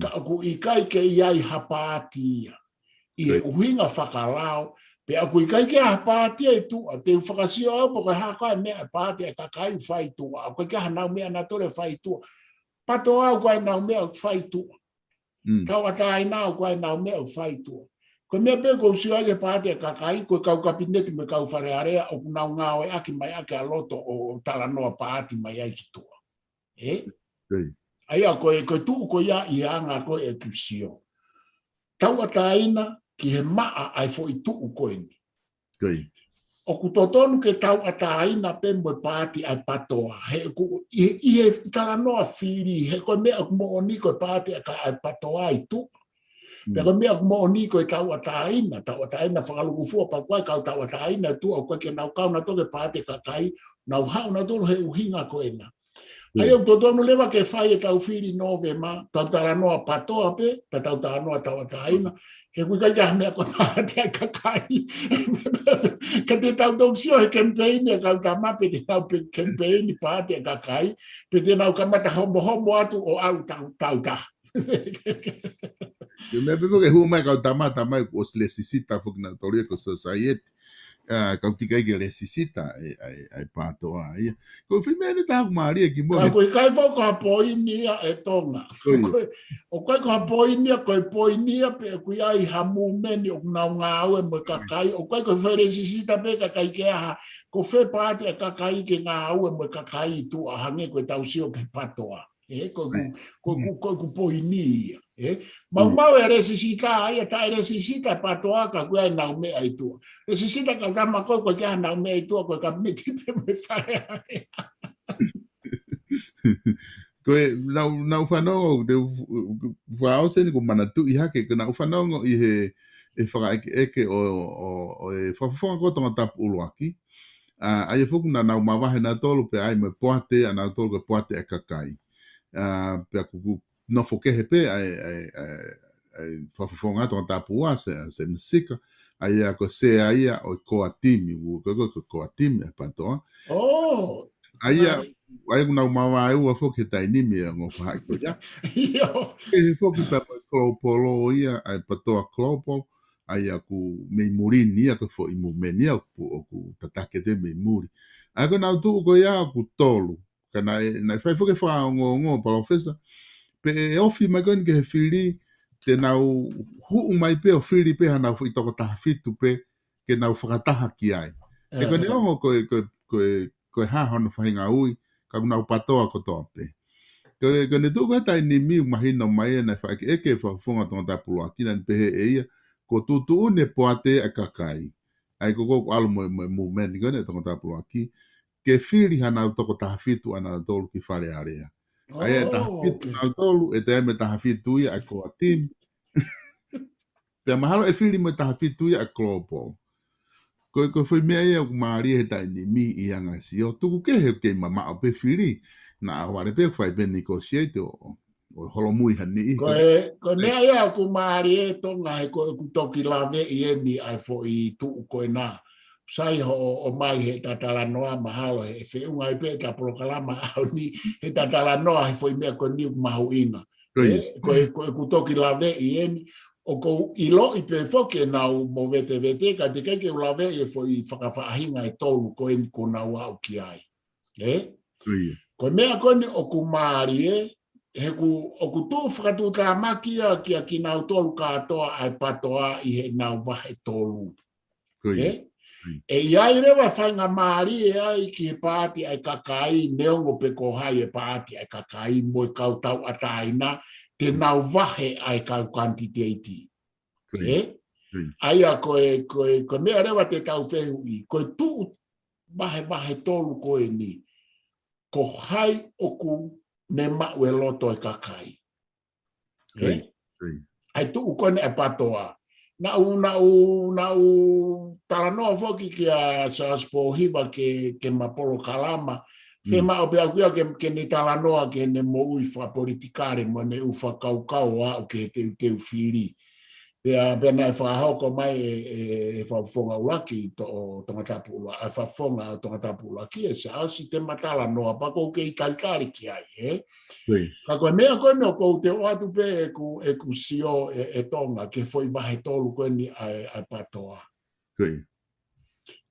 ka aku I kai ke iai hapātia. I e uhinga whakalao, pe aku I kai ke hapātia I tua, te whakasio au po kai haka e mea pātia ka kai whai tua, aku kai hanau mea na tore whai tua. Pato au kai nau mea whai tua. Tau atai nau kai nau mea whai tua. Ko mea pe ko usio ake pātia ka kai, ko kau kapineti me kau wharearea, o nau ngāo e aki mai ake aloto o talanoa pāti mai aiki tua. Aia koe tuu ko ia I anga koe e tusio. Tau ataina ki he maa ai fo I tuu koe ni. O ku totonu ke tau ataina pe mo pāti ai patoa. I he talanoa whiri, he koe mea kumo oni koe pāti ai patoa I tuu. Pero mea kumo oni koe tau ataina whakalukufua pa koe kau tau ataina tua o koe ke nau kau na toke pāti kakai, nau hau na tolo he uhinga koe na. Ai o totonu lewa ke whai e tau whiri novema, tau talanoa patoa pe tau talanoa tau ataina, he kui kai kaha mea ko tātia kakai. Ka te tau tongsio he campaign e kau tama pe te tau campaign pātia kakai, pe te nau kamata homo atu o au tau ta. Me pepo ke hua mai kau tama o le sisita fuk na toria ko society. Kau tika ke le sisita ai patoa ia. Ko fi me ta maria ki mo. Ko kai fo ko poinia e tonga. O kai ko poinia ko poinia pe ku ai hamu meni o na ngau e mo kakai o kai ko fe le sisita pe kakai ke ha ko fe pate kakai ke ngau e mo kakai tu a hange ko tau sio ke patoa. Ko poinia. Mau e resisita ai ta resisita patoa ka ku ai na me ai tu. Resisita ka tama ko ka na me ai tu ko ka meti me fare. Ko na ufano de vao se ni ko manatu I hake ko na ufano I he faka eke o e fafo ko tonga tap uluaki. Ai foku na mawahe na tolu pe ai me poate ana tolu ko poate e kakai. Pe aku no foke he pe ai fafonga to tapua se musika ai ko se ai o ko atimi ko atimi pa to ai una mama ai o foke tai ni me ngo fa ko ya e foke pa klopolo ia ai pa to klopo ai aku me murini ko fo I mumeni ku tatake de me muri ai ko na tu ko ya ku tolu kana na fai foke fa ngo professor pe ofi mai kon ke whiri te nau hu mai pe o whiri pe hana fu toko taha fitu pe ke nau whakataha ki ai. E kone ongo koe ha hono whahinga ui ka nau patoa ko toa pe. Kone tu koe tai ni miu mahino mai e na whaike eke whafunga tonga tapulu akina ni pehe e ia ko tutu une poate a kakai. Ai ko alu mo movement kone tonga tapulu aki ke whiri hana toko taha fitu ana tolu ki whare area. Ai e taha fitu nau tolu, e te eme taha fitu ia a koa tim. Pea mahalo e whiri mo taha fitu ia a klopo. Ko foi mea ia o maari he tai ni mi I anga si o tuku ke he ke mama o pe whiri. Na aware pe whai pe negotiate o holomui hani. Ko mea ia o maari e tonga he ko toki lawe I e mi ai fo I tuu koe nā. Sai o mai he tatalanoa mahalo he whiunga I pe ta prokalama au ni he tatalanoa he foi mea ko niu mahu ina. Ko kutoki lawe I eni o ko ilo I pe foke nau mo vete ka te keke u lawe e foi whakawhaahinga e tolu ko eni ko nau au ki ai. Ko mea koni o ku maari he o ku tū whakatu tā makia ki nau tolu katoa ai patoa I he nau wahe tolu. E iai rewa whainga maari e ai ki he pāti ai kakai neongo pe ko hai e pāti ai kakai mo I kau tau ataina te nau wahe ai kau quantitati. Ai a koe mea rewa te tau whehu I. Koe tū wahe tolu koe ni. Ko hai oku ne mau e loto e kakai. Ai tū kone e patoa. Nau talanoa foki ki a Saspo Hiva ke mapolo kalama. Fema o pe akuia ke ne talanoa ke ne mo ui wha politikare mo ne uwha kaukau a o ke te whiri. Pea na whahoko mai e whawhonga uraki to tangatapu ula, e whawhonga o tangatapu uraki, e se ausi te matala noa pako ke i kaikari ki ai, e? Ka koe mea koe mea kou te oatu pe e ku sio e tonga, ke foi mahe tolu koe ni ai patoa.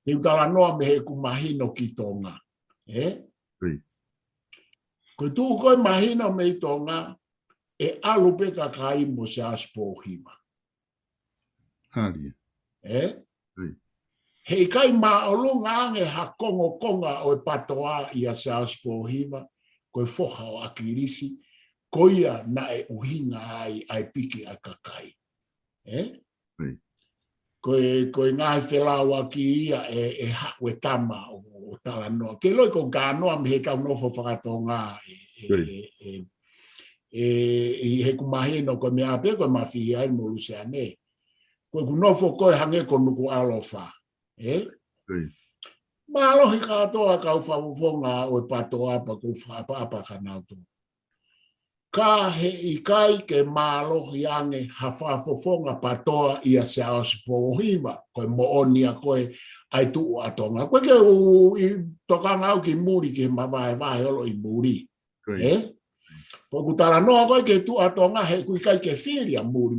Ni utala noa me he ku mahino ki tonga, e? Koe tu koe mahino me i tonga, e alu pe ka kai mo se aspo hima. Hei kai maolunga ange ha konga o e patoa ia se aspo hima, koe foha o akirisi, koia na e uhinga ai piki a kakai. Koe ngai whelawa ki ia e hawe tama o tala noa. Ke loi ko ka noa me he kau nofo whakatonga e he kumahino koe mea pe koe mawhihi ai mo luseane. Koe kunofo koe hange ko nuku alofa. Maalohi katoa kau whawufonga o e patoa pa kou whaapa kanautu. Ka he i kai ke maalohi ange ha whafofonga patoa ia se auspohima koe moonia koe ai tuu atonga. Koe ke tokanga au ki muri ke mawai olo i muri. Koe kutala noa koe ke tuu atonga he kui kai ke whiria muri.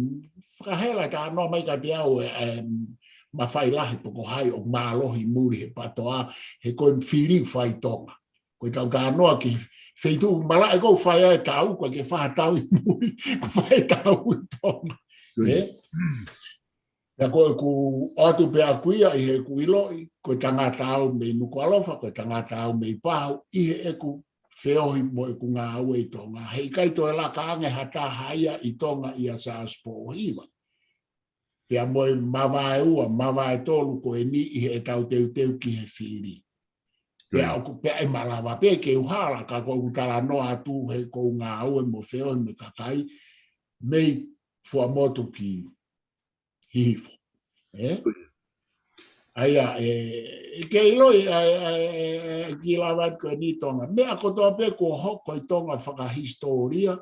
Whakahela ka noa mai ka te au mawhai lahi poko hai o maalohi muri he patoa he koe whiri whai tonga. Koe tau ka noa ki feitu mala e ko whai e tau koe ke whahatau i muri whai tau i tonga. Ia koe ku atu pe akuia i he kuiloi koe tangata au me nuku alofa, koe tangata au me pahu i he ku whiohi mo e ku ngā au i tonga. Hei kai to e la ka ange hata haia i tonga ia sa aspo hiwa. Pea moe mawai ua, mawai tolu koe ni i he tau teu ki he whiri. Pea e malawa pe ke uhala ka koe utala noa atu he kou ngā au e mo whiohi me kakai mei fua motu ki hifo. Aia, ke iloi ki lawat koe ni tonga. Mea kotoa pe ko hoko i tonga whakahistoria.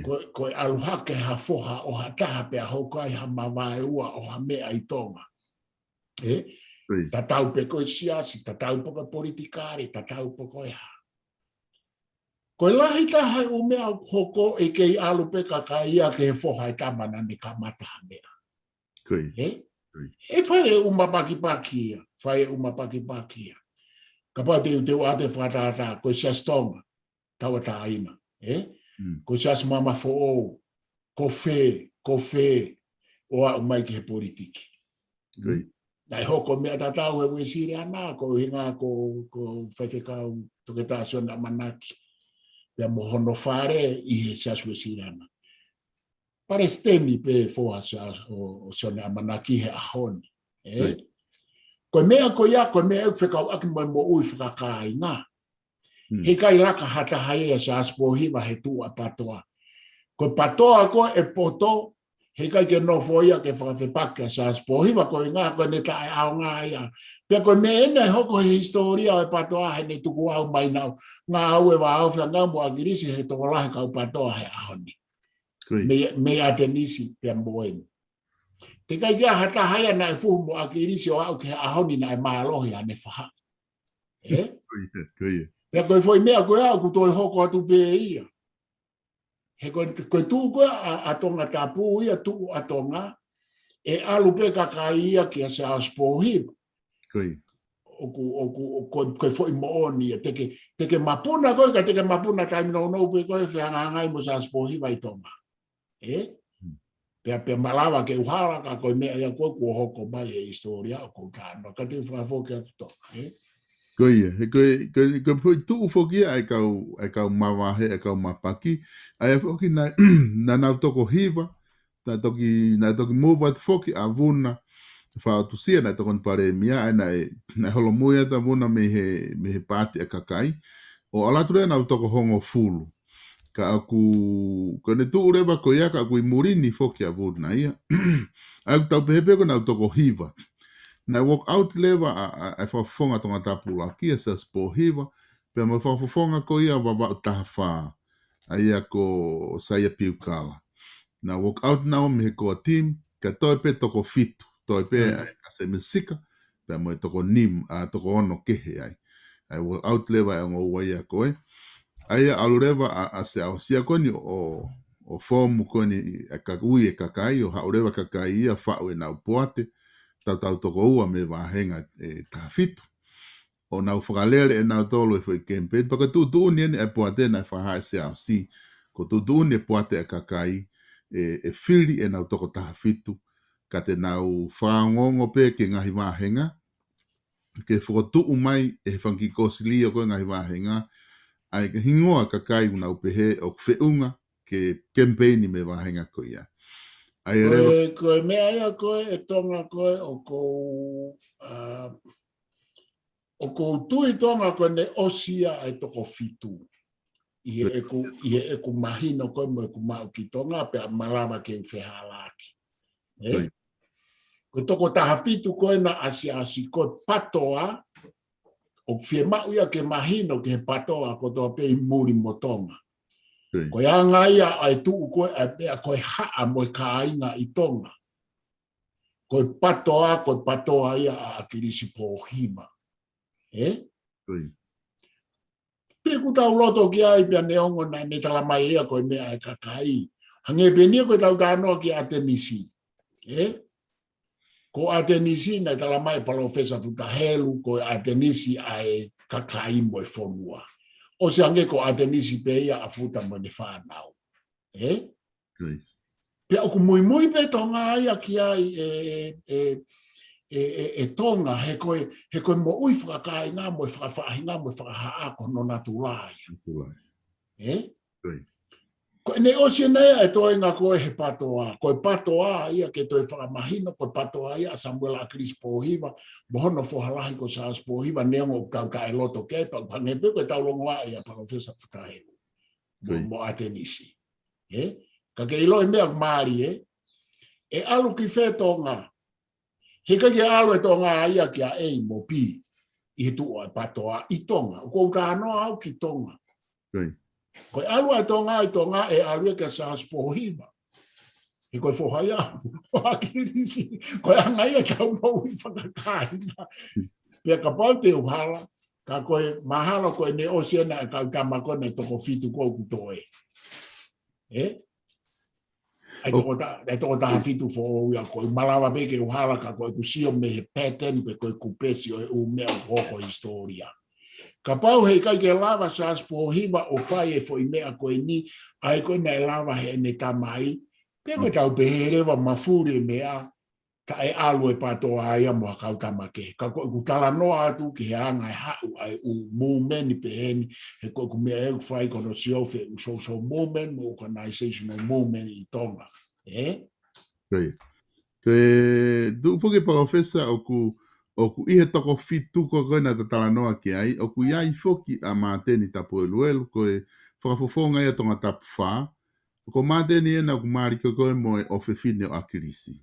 Koe aluhake ha foha o ha taha pe a hoko ai ha mawai ua o ha mea i tonga. Tatau pe koe siasi, tatau po koe politikari, tatau po koe ha. Koe lahi taha u mea hoko e kei alu pe kakaia ke he foha i tamana ne ka mataha mea. E whae e umapaki-pakia, whae e umapaki-pakia. Ka pā te ate whatata, koe sias tonga, tawa tā aina. Koe sias mama fo'ou, ko whē, oa umai ki he politiki. Nai hoko mea tatau he wesiri ana, ko hinga ko whaekekau toke tāsio na manaki. Pea mohono whare i he sias wesiri ana. Pare stemi pe foa o sona manaki he ahoni. Koe mea ko ia, koe mea whekau aki mo ui whakakai ngā. He kai laka hata haia sa aspohiwa he tua patoa. Koe patoa ko e poto, he kai ke no foia ke whakawhepake sa aspohiwa koe ngā, koe ne tae au ngā ia. Pea koe mea ene hoko he historia o e patoa he ne tuku au mai nau. Ngā au e wa au whianga mo agirisi he toko lahi kau patoa he ahoni. Me a te nisi pia moeni. Te kai kia hata haia na e fuhu mo a kirisi o au ke ahoni na e maalohi ane whaha. Pea koe foi mea koe au kutoi hoko atu pe ia. He koe tu koe a tonga tapu ia tu a tonga e alu pe kakai ia ki a se aspohiba. Koe foi mooni ia. Teke mapuna koe ka teke mapuna taimino no pe koe whianga ngai mo se aspohiba i tonga. Pea malawa ke uhala ka koe mea ia koe kua hoko mai e historia o kou tāno. Ka te whakafoki atu toka. Koe pui tuu whokia e kau mawahe, e kau mapaki. Ai whoki na nau toko hiva, na toki move at whoki a vuna, whaatusia na toko pare mia, na holo muia ta vuna me he pāti a kakai. O alature nau toko hongo fulu. Ka aku kone tu ureba ko ia ka aku murini foki a vuna ia. Aku tau pehepe ko nau toko hiva. Na walk out leva a whafonga tonga tapula kia sa spo hiva. Pea ma whafonga ko ia wawa taha a ia ko saia piukala. Na walk out nao me he ko a team ka toi pe toko fitu, toi pe a se mesika, pe mo toko nim, a toko ono kehe ai. Ai wo outlewa e ngō wai a koe. Aia alurewa a se au sia koni o fomu koni e kakui e kakai, o haurewa kakai ia whau e nau poate, tau toko ua me wahenga e tahafitu. O nau whakalere e nau tolo e whai campaign, paka tūtūni ene e poate na e whahae se au si, ko tūtūni e poate e kakai, e whiri e nau toko tahafitu, ka te nau whaangongo pe ke ngahi wahenga, ke whakotuu mai e whanki kosilia koe ngahi wahenga, ai ka hingoa kakai unau pehe o whiunga ke campaigni me wahenga ko ia. Ai rewa Koe mea ia koe e tonga koe o kou tui tonga koe ne osia e toko fitu. Ie eku mahino koe mo eku mau ki tonga pe a malawa ke uwhehalaki. Koe toko taha fitu koe na asi koe patoa o whie mau ia ke mahino ke patoa ko toa pe i muri mo tonga. Koe anga ia ai tuu koe a pea koe haa mo ka ainga i tonga. Koe patoa ia a akirisi pohima. Piku tau loto ki ai pia neongo na ne talamai ia koe mea e kakai. Hange penia koe tau kanoa ki Atenisi. Ko Atenisi na talamai palofesa tuta helu koe Atenisi ai kakai mo e fonua. O se ange ko Atenisi pe ia a futa mo ne whanau. Pea oku mui pe tonga ai ki ai e tonga he koe mo ui whakakai ngā mo e whakawhaahinga mo e whakahaako no natulai. Koe ne osia nea e toi ngā koe he patoa. Koe patoa ia ke toi whakamahino, koe patoa ia Samuel Akris Pohiva, mohono whohalahi ko Saas Pohiva, neongo kau ka e loto kei, pangepe koe taulongoa ia Palofesa Whakaheru. Mo Atenisi. Ka ke ilo e mea kumari e alu ki whetonga. He kake alo e tonga ia ki a ei mo pi i he tua e patoa i tonga. Ko ka anoa au ki tonga. Koe alu e tonga e alu ke Saas Pohiva. He koe whohai au. Wakirisi. Koe angai e kau mau i whakakaina. Pia ka pau te uhala. Ka koe mahalo koe ne osiena e kau tamakone toko fitu kou kutoe. Ai toko taha fitu fo ia koe malawa beke uhala ka koe kusio me he pattern pe koe kupesi o e umea o hoko historia. Ka pau hei kai ke lava Saas Pohiva o whai e fo i mea koe ni ai koe nei lava he ne tamai pe koe tau peherewa mafuri e mea ka e alu e patoa aia moa kau tamake. Ka koe ku tala noa atu ki he anga e hau ai u movement peheni he koe ku mea e whai kono siofe u social movement mo organizational movement i tonga. Koe du fuke Palofesa o ku ihe toko fitu ko koe na ta tala noa ki ai, o ku iai foki a māteni tapu eluelu koe whakafofonga ia tonga tapu wha, ko māteni e na ku maari koe mo e ofefine o akirisi.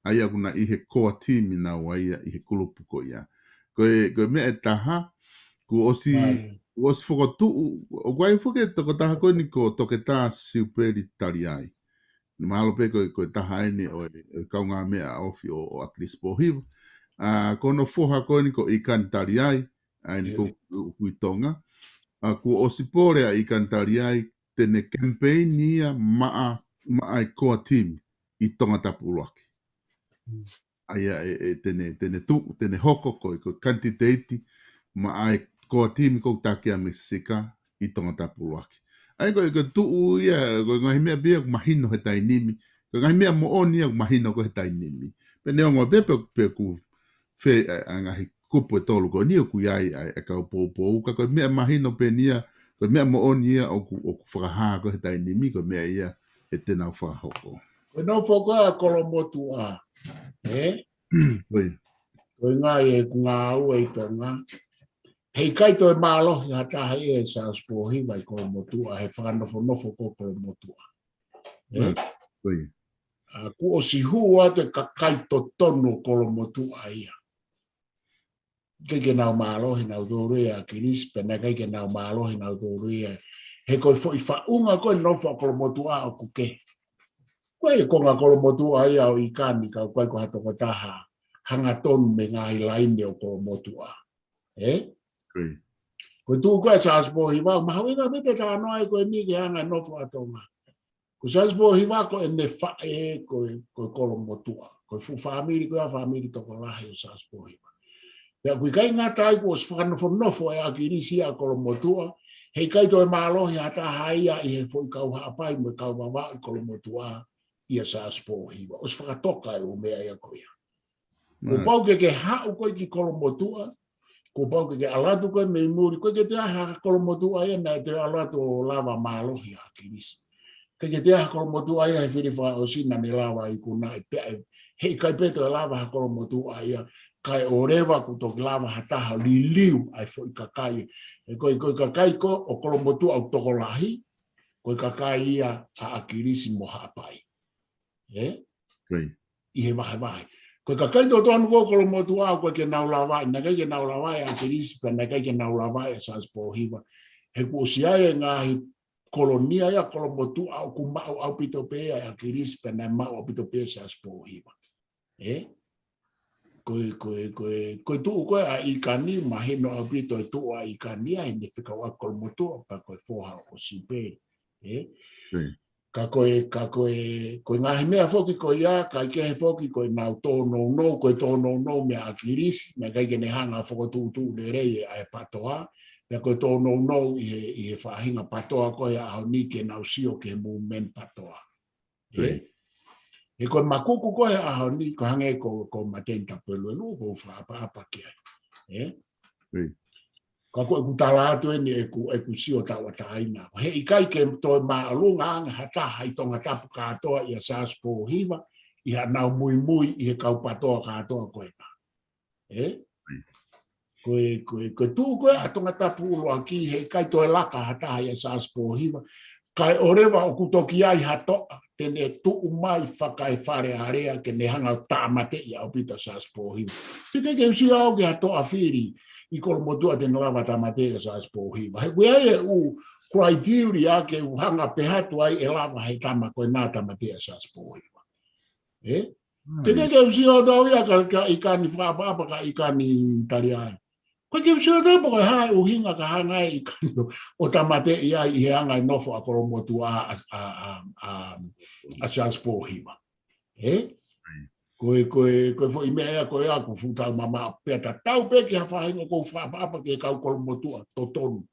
Aia kuna ihe koa timi na waia ihe kulupu ko ia. Koe mea e taha, ku osi whakotu, o guai fuke toko taha koe ni ko toke tā siuperi tari ai. Mahalo pe koe taha ene o kaunga mea ofi o Akris Pohiva. Kono foha koe ni ko ikan tari ai, ni ko kuitonga. Ku osipore a ikan tari ai, tene campaign ia maa e koa timi i tonga tapuloaki. Aia tene hoko koe kantiteiti ma ai koa timi kou takia me sika i tonga tapuloaki. Ai koe tuu ia, koe ngahi mea bia ku mahino he tainimi, koe ngahi mea mooni ia ku mahino ko he tainimi. Pe neongo pe ku fe ngahi kupu e tolu koe ni o ku iai e kau pou, ka koe mea mahino pe nia, koe mea mooni ia o ku whakahaa ko he tainimi, koe mea ia e tenau whakahoko. Koe no whokoa kolomotu a. Koe ngai e ku ngā ua i tonga. Hei kai toi mālo i hataha i e Saas Pohiva i kolomotua, he whanofo ko kolomotua. Ku o si hua te kakai to tonu kolomotua ia. Keke nau mālo hi nau dōrua a Kiris, pena keke nau mālo hi nau dōrua. He koe fo i whaunga koe no wha kolomotua o kuke. Koe ko ngā kolomotu ai au I kani ka koe ko hatoko taha hanga tonu me ngā hilaine o kolomotu a. Koe. Koe tū koe sa aspo hiwa, mahawinga mete tā anoa I koe ni ke hanga nofo atonga. Ko sa aspo hiwa ko e ne whae koe kolomotu a. Koe fu whamiri koe a whamiri toko lahi o sa aspo hiwa. Pea kui kai ngā tai ko os whanofo nofo e a kirisi a kolomotua, hei kai toi mālohi hata haia I he fo I kau haapai mo I kau wawa I kolomotua ia sa aspo hiwa. Os whakatoka e o mea ia koia. Ko pau ke hau koe ki kolomotua, ko pau ke alatu koe me muri, koe ke te aha kolomotua ia na te alatu o lava mālohi a kirisi. Ke te aha kolomotua ia he whiriwha o sina ne lava I kuna I pea hei kai peto e lava kolomotua ia, kai o rewa ku toki lava hataha li liu ai fo I kakai. E koe kakai ko o kolomotu au toko lahi, koe kakai ia a akirisi mo hapai. I he wahe. Koe kakai to tonu ko kolomotu au koe ke naulawai, na kai ke naulawai a akirisi, pa na kai ke naulawai a saspo hiwa. He ku siae ngahi kolonia ia kolomotu au kumau au pitopea a akirisi, pa na mau au pitopea saspo hiwa. Koe tuu koe a ikani mahino a pito e tuu a ikani a hinde whika wa kolomotua pa koe foha o sipe. Ka koe ngahi mea foki koe ia, ka ikehe foki koe nau tōnou koe tōnou mea a kirisi, mea kai kene hanga whakotūtū le rei a e patoa, mea koe tōnou I he whahinga patoa koe a hau ni ke nau sio ke movement patoa. E koe makuku koe a hau ni ko hange ko matenta pelu e luko whaapa kia. Ka koe ku tala atu ni e ku sio tawa taina. He ikai ke toi maalunga anga hataha I tonga tapu katoa I a saspo hiwa, I ha nau mui I he kau patoa katoa koe na. Koe tū koe a tonga tapu ulo aki he ikai toi laka hataha I a saspo hiwa, kai orewa o kutoki ai hatoa, tene tuu mai whakai whare area ke ne hanga tāmate I au pita saspo hiwa. Tike ke usi au ke hatoa whiri, I kolomotua tene lava tāmate I saspo hiwa. He koe ai e u criteria ke u hanga pehatu ai e lava he tama koe nā tāmate I saspo hiwa. Tike ke usi au tau ia ka ikani whaapapa ka ikani tari ai. Koe ke usi au tau koe hae u hinga ka hanga I ikani o tamate ia I he anga I nofo a kolomotua a saspo hiwa. Koe fo I mea koe a ku futau mama peta tau pe ki ha whahinga kou whaapapa ke kau kolomotua totonu.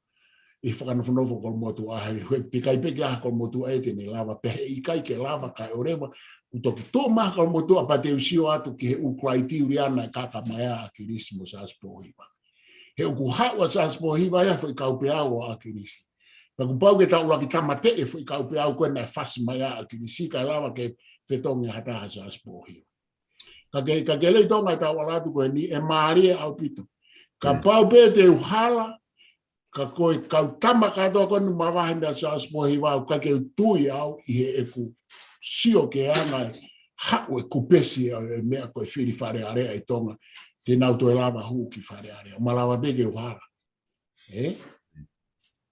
I whakanofo kolomotua he pikai pe ki ha kolomotua e tene lava pe I kai ke lava kai orewa utoki tō maha kolomotua pa te usio atu ki he u criteria na kaka maya a kirisimo saspo hiwa. He uku hawa saspo hiwa ia fo I kau pe au a kirisi. Pa kupau ke tau laki tamate e fo I kau pe au koe na fasi maya a kirisi ka lava ke whetongi hata saspo hiwa. Ka ke lei tonga tau alatu koe ni e maari au pito. Ka pau pe te uhala, ka koe kau tama katoa koe nu mawahinda saspo hiwa au ka ke tui au I he eku sio ke anga hau e kupesi e mea koe whiri whare area I tonga te nau to e lava huu ki whare area. Malawa bege uhala.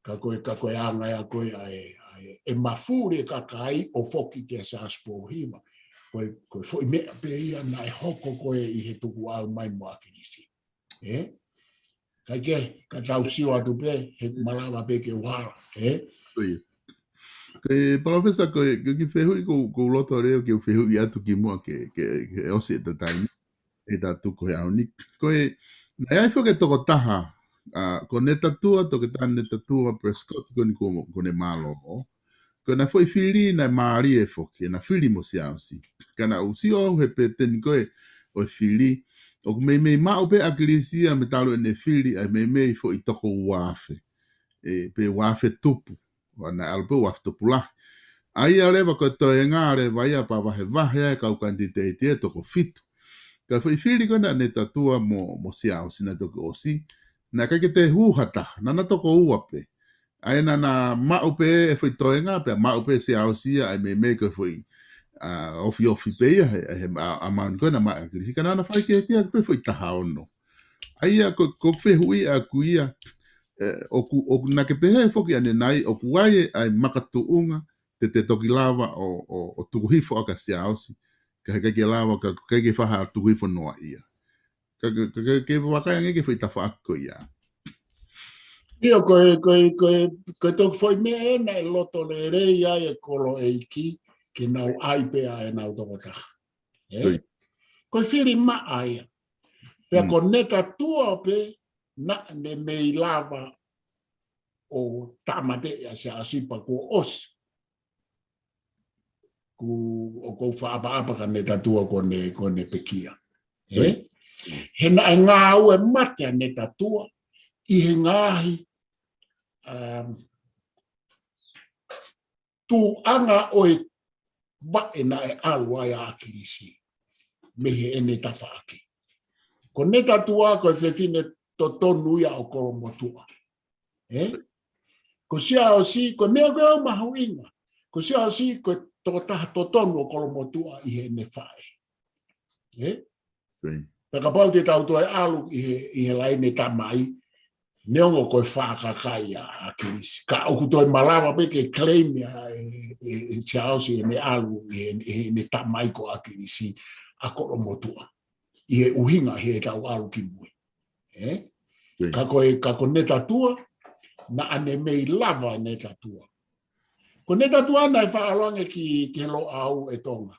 Ka koe anga ea koe e mafuri e kakai o foki ke saspo hiwa. Koe foi mea pe ia na e hoko koe I he tuku au mai moa kirisi. Kai ke, ka tau sio atu pe, he malawa pe ke uhala. Koe Profesa koe ki whehui ko loto reo ke whehui atu ki mua ke osi e tatai e tatu koe au ni. Koe, na ai whoke toko taha, ko ne tatua toke taha ne tatua Prescott ko ni ko ne malo mo. Ko na foi whiri na maari e whoke, na whiri mo si au si. Kana usi o he pe teni koe o whiri, o mei mao pe akirisia me talo e ne whiri, ai mei fo I toko uafe. Pe uafe tupu. Wana alpe uafe tupu lahi. Ai alewa koe toi ngare vai a pa vahe e kau kandite e toko fitu. Ka foi whiri koe na ne tatua mo si au si na toko osi. Na kake te huhata, na toko uape. Ai na maupe e foi toenga pe maupe se ausia ai me ko foi ofi pe he aman ko na ma krisi kana na fai ke pe foi tahaono ai ko fe hui a kuia o na ke pe he foki ane nai o kuai ai makatuunga te toki lava o tukuhifo o ka siaosi. Ka heke ke lava ka ke whaha tukuhifo noa ia. Ke wakai ngeke whaita whaako ia. Ia koe tōku whai mea e nei loto le rei ai e kolo e iki ke nau ai pea e nau tokotaka. Koe whiri maa aia. Pea ko neta tua pe na ne mei lava o tamate a se asipa ko os. O kou whaapa ka neta tua ko ne pekia. He na ngā au e mate a neta tua i he ngāhi tu anga o e wae na e alua e akirisi me he ene tawhaaki. Ko neta tua ko e whewhine to tonu ia o koromotua. Ko sia o si, ko mea koe au mahu inga. Ko sia o si, ko toko taha to tonu o koromotua i he ene whae. Taka pau te tau toa e alu i he laine tamai, neongo koe whaakakai a kirisi. Ka oku toi malawa pe ke claim e siaosi e ne alu e ne tamai ko a kirisi a koromotua. I he uhinga he tau alu ki mui. Ka ko neta tua, na ane mei lava neta tua. Ko neta tua na e whaaloange ki he lo au e tonga.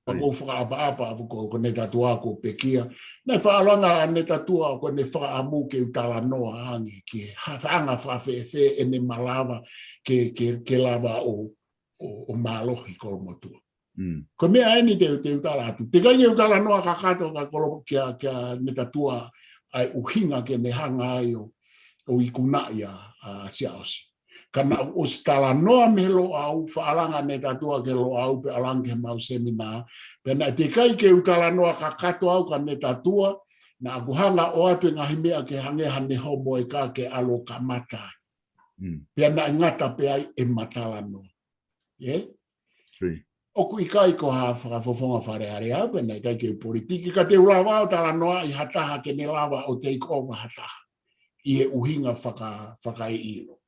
Ko whakaapa ko neta tua ko pekia. Na e whaaloanga neta tua ko ne whaamu ke utala noa angi ki hanga whawhewhe e ne malawa ke lava o malohi koromotua. Ko mea eni te utala atu. Te kai utala noa ka kato ka kolo kia neta tua ai uhinga ke ne hanga ai o ikuna ia siaosi. Kana o stala noa me lo au whaalanga neta tua ke lo au pe alange mau semina. Pena te kai ke utala noa ka kato au ka neta tua na akuhanga o atu ngahi mea ke hangeha ne homo e ka ke alo ka mata. Pena ngata pe ai e matala noa. Oku i kai ko ha whakafofonga whareare au, pena i kai ke politiki ka te ulawa o tala noa i hataha ke ne lawa o take over hataha. I he uhinga whakai iro.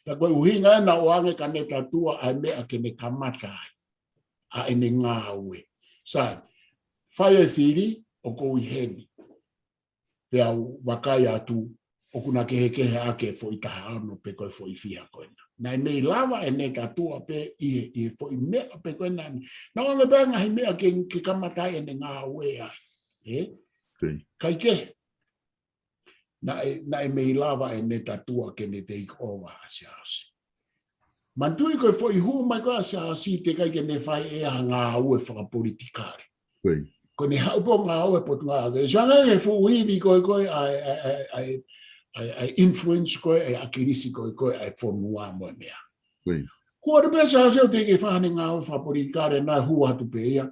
Ta koe uhinga na o ange ka neta tua ai mea ke ne kamata a ene ngā ue. Sai, whai e whiri o kou i heni. Pea wakai atu o kuna kehe ake fo i taha ano pe koe fo i whiha koena. Nai mei lava e neta tua pe i fo i mea pe koena. Na onge pe ngahi mea ke kamatai ene ngā ue ai. Kai ke. Na e mei lava e neta tua ke ne take over a siaosi. Mantui koe fo i hu mai koe a siaosi te kai ke ne whai e a ngā ue whakapolitikare. Ko ne haupo ngā ue potu ngā ue. Sianga e fo uivi koe ai influence koe, ai akirisi koe ai whonua mo mea. Kua te pesa hao te ke whahane ngā ue whakapolitikare nai hua hatu pe ia.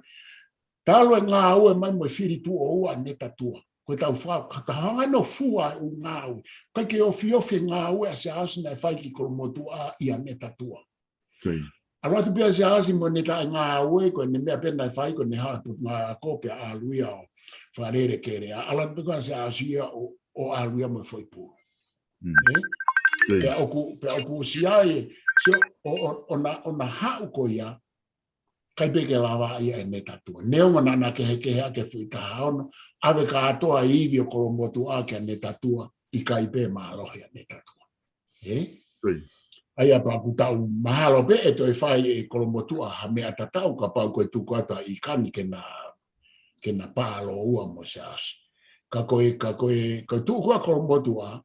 Talo e ngā ue mai mo whiri tu o ua neta tua. Ko tau whao, kakahanga no fua o ngā ue. Kai ke ofi ngā ue a se aasi nei whai ki koromotua i a neta tua. Alua tu pia se aasi mo neta ngā ue, ko ne mea pena whai, ko ne hatu ngā kopia a luia o wharere kere. Alua tu pia se aasi o a luia mo whai pūru. Pea oku siae, o na hau ko ia, kai peke lava ia e neta tua. Neonga nana kehe ake whitaha ono, ave ka atoa iwi o koromotua ke neta tua, i kai pe mahalohi a neta tua. Aia pa kutau mahalo pe e toi whai e koromotua ha mea tatau ka pau koe tuku ata i kani ke na pālo ua mo se asi. Ka koe tuku a koromotua,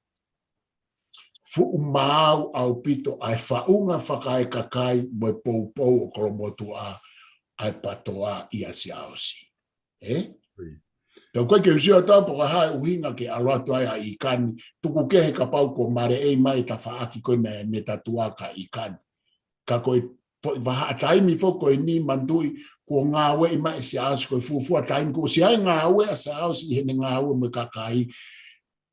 fu mau au pito ai whaunga whakai kakai mo pou o koromotua ai patoa i a siaosi. Tau koe ke usio tau poka hae uhinga ke aloatu ai a i kani, tuku kehe ka pau ko mare ei mai ta whaaki koe na neta tua ka i kani. Ka koe waha taimi foko e ni mandui ko ngā ue i mai siaosi koe fufua taimi ko si ai ngā ue a siaosi i hene ngā ue me kakai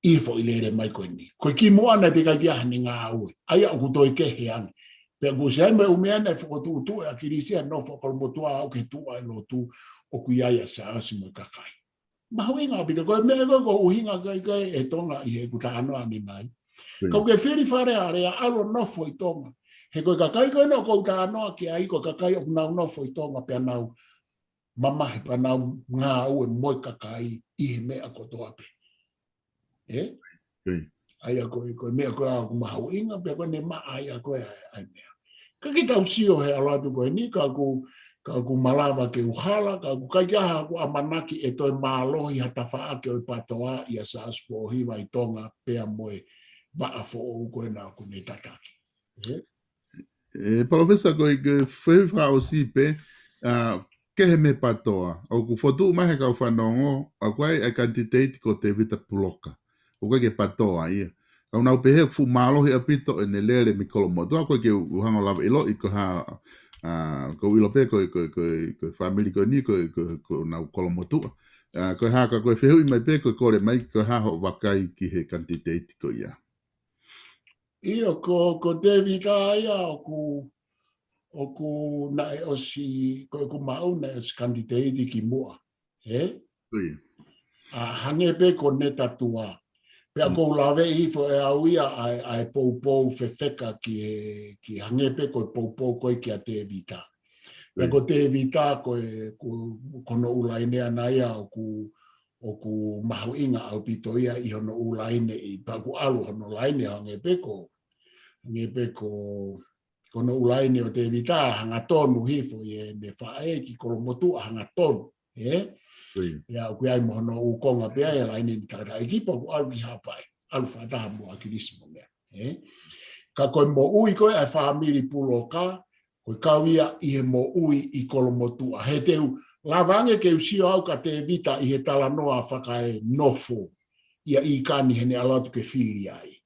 i fo i lere mai koe ni. Koe ki moana te kai kia hane ngā ue, ai au kutoi kehe ane. Pea ko si ai me umeana e foko tu e a kirisia no foko motua au ke tua e lo tu o kuiai a siaosi me kakai. Mahui ngā pita, koe mea ko uhinga kai e tonga i he kuta anoa ni mai. Kau ke whiri whare are a alo nofo i tonga. He koe kakai koe no kou tā anoa ki ai koe kakai o nau no foi tonga pe nau mamahi pa nau ngā ue moi kakai i he mea kotoa pe. Ai a koe mea koe a kumahau inga pe koe ne maa ai a koe ai mea. Ka ki tau sio he alatu koe ni ka ku malawa ke uhala, ka ku kaikiaha ku amanaki e toi mālohi hata wha ke oi patoa i a saaspo hiwa i tonga pea moe wa fo o koe nā ku ne tataki. Profesa koe ke whewha o si pe, ke he me patoa, o ku whotu mahe kau whanongo, a koe e kantiteiti ko te vita puloka, o koe ke patoa ia. Kau nau pehe fu mālohi a pito e ne lere mi kolomotu, a koe ke uhango lava ilo i ko ha, ko ilo pe ko family ko ni ko nau kolomotu. Ko ha ka ko fehu mai pe ko kore mai ko ha ho wakai ki he kantiteiti ko ia. Ia ko David ia o ku na e o si ko mau na es kantiteiti ki mua. Hange pe ko neta tua. Pea ko lawe i fo e auia ai pou fefeka ki hange pe ko pou koe ki a te vita. Pea ko te vita ko no ulaine anaia o ku mahu inga au pito ia i hono ulaine i paku alu hono laine hange pe ko no ulaine o te vita hanga tonu hifo i me whae ki kolomotu hanga tonu. Ya ku ai mo no u konga pe ai la ni tata equipo ku alu ki hapai alu fata mo akilismo me ka ko mo ui ko ai family puloka ko kawia i mo ui i kolomotu a heteu lavange ke usio au ka te vita i he tala noa whakae nofo ia i kani hene alatu ke whiri ai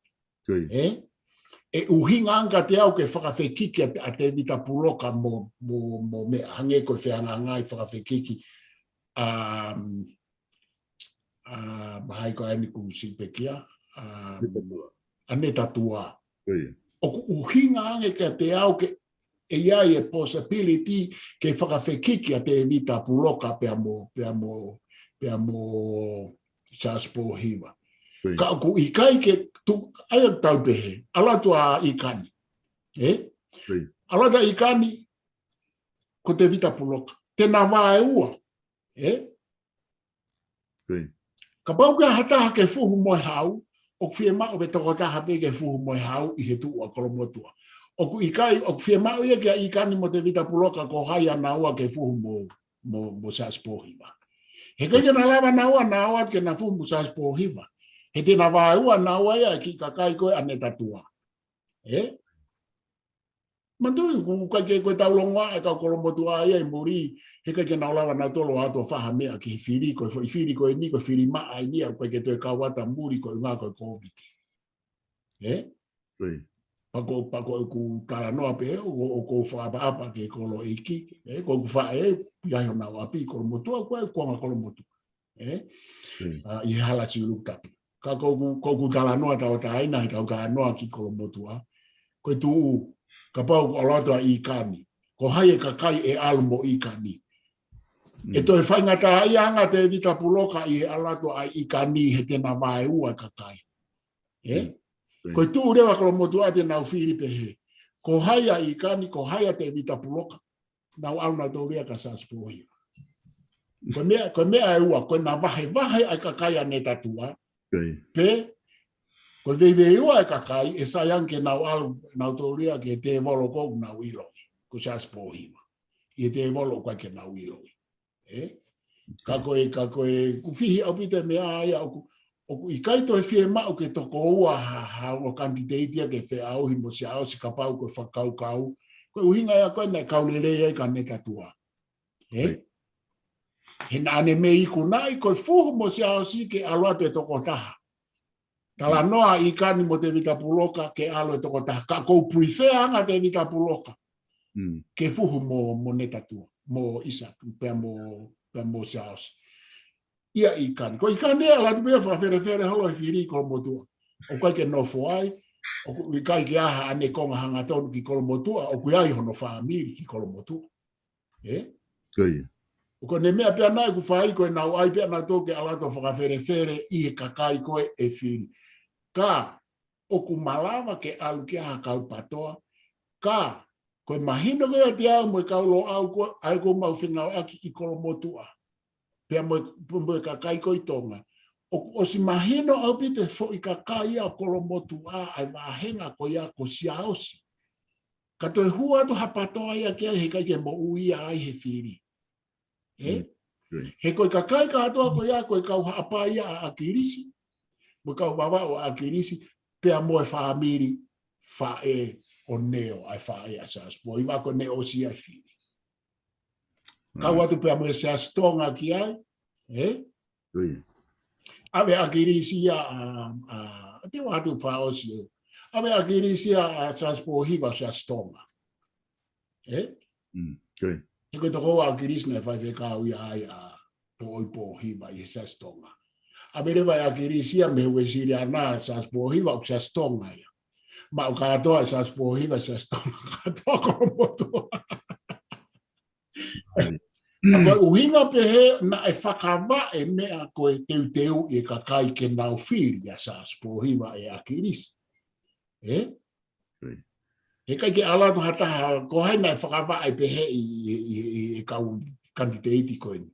e uhinga anga te au ke whakawhekiki a te vita puloka mo me hange ko whianga ngai whakawhekiki mahai ko ai ku sipekia aneta tua o uhinga ange ke te au ke e ai e possibility ke whakawhekiki a te vita puloka pe mo saspo hiwa ka ku ikai ke tu ai tau pehe ala tua ikani ala ta ikani ko te vita puloka te na vai ua ka pau ka hata ke fuhu moi hau o fie ma o beto ta ha ke fuhu moi hau i he tu o kolomotua o ku ikai o fie ma o ia ke ikani mo te vita puloka ko hai ana ua ke fuhu mo saspo hiwa he ke na lava na ua ke na fuhu mo saspo hiwa he te na vai ua na ua ia ki kakai ko aneta tua Mandu ku ke ko taulonga e ka kolomotua ia i muri he ke na lava na tolo ato faha mea ki firi ko ni ko firi ma ai ni ko ke te ka wata muri ko nga ko covid pako ku kala no pe o ko fa apa ke ko lo iki ko fa ya yo na api kolomotua ko ma kolomotu i hala si lukta ka ko kala no ta aina ta no ki kolomotua ko tu ka pau o loto i kani ko hai ka kai e almo i kani e to e whainga ta ai anga te vita puloka i alato ai i kani he te na vai ua ka kai ko tu rewa kolomotu ate na ufiri pehe ko hai i kani ko hai te vita puloka na alma to ria ka saspo hi ko mea e ua ko na vahe ai ka kai ane tatua pe ko vei ua ka kai e sayang ke na al na autoria ke te volo ko na wilo ko saspo hi e te volo ko ke na wilo ka ko ku fihi opite me ai o ku ikai to e fie ma o ke to ko ua ha o kantiteiti ke fe au hi mo sia o si kapau ko fakau ko uhinga ya ko na kaulele ai ka neta tua he na ne me i kunai ko fu mo sia o si ke alo te to ko taha tala noa i kani mo te vita puloka ke alo e toko taha. Ka kou prefer anga te vita puloka. Ke fuhu mo neta tua. Mo isa, pea mo siaos. Ia i kani. Ko i kani ea latu pia whawhere holo i whiri kolomotua. O kai ke nofo ai. O i kai ke aha ane konga hanga tonu ki kolomotua. O kui ai hono whaamiri ki kolomotua. O ko ne mea pia nai ku whai koe nau ai pia na toke alato whakawhere i he kakai koe e whiri. Ka o ku malawa ke alu ke ha kau patoa Ka, koe mahino koe te au mo kaulo au ko mau whenau aki I kolomotua. Pea mo ka kai koi tonga. O si mahino au pite fo I ka kai a kolomotua ai mahenga ko ia ko siaosi. Ka toi hua to hapatoa ia kia he kai ke mo uia ai he whiri. He koe ka kai ka atoa ko ia koe kau hapa ia a kirisi. Mo kau wawa o a kirisi. Pea mo e whaamiri whae o neo ai whae a saspo. Iwa ko neo si ai whiri. Kau atu pea mo e sea stonga ki ai. Awe a kirisi a te watu whaosi e. Awe a kirisi a saspo hiva sea stonga. E koe toko a kirisi na whai whekau ia ai a toipo hiva I sea stonga. Awe rewa a kirisi a me ue siri ana saspo hiva o sea stonga ia. Ma o katoa saspo hiva sea stonga. Katoa kolomotua. Koe uhinga pehe na e whakawa e mea koe teu I ka kai ke nau whiri a saspo hiva e a kirisi. E kai ke ala to hataha, ko hai nai whakawa e pehe I kau kanditeiti koe ni.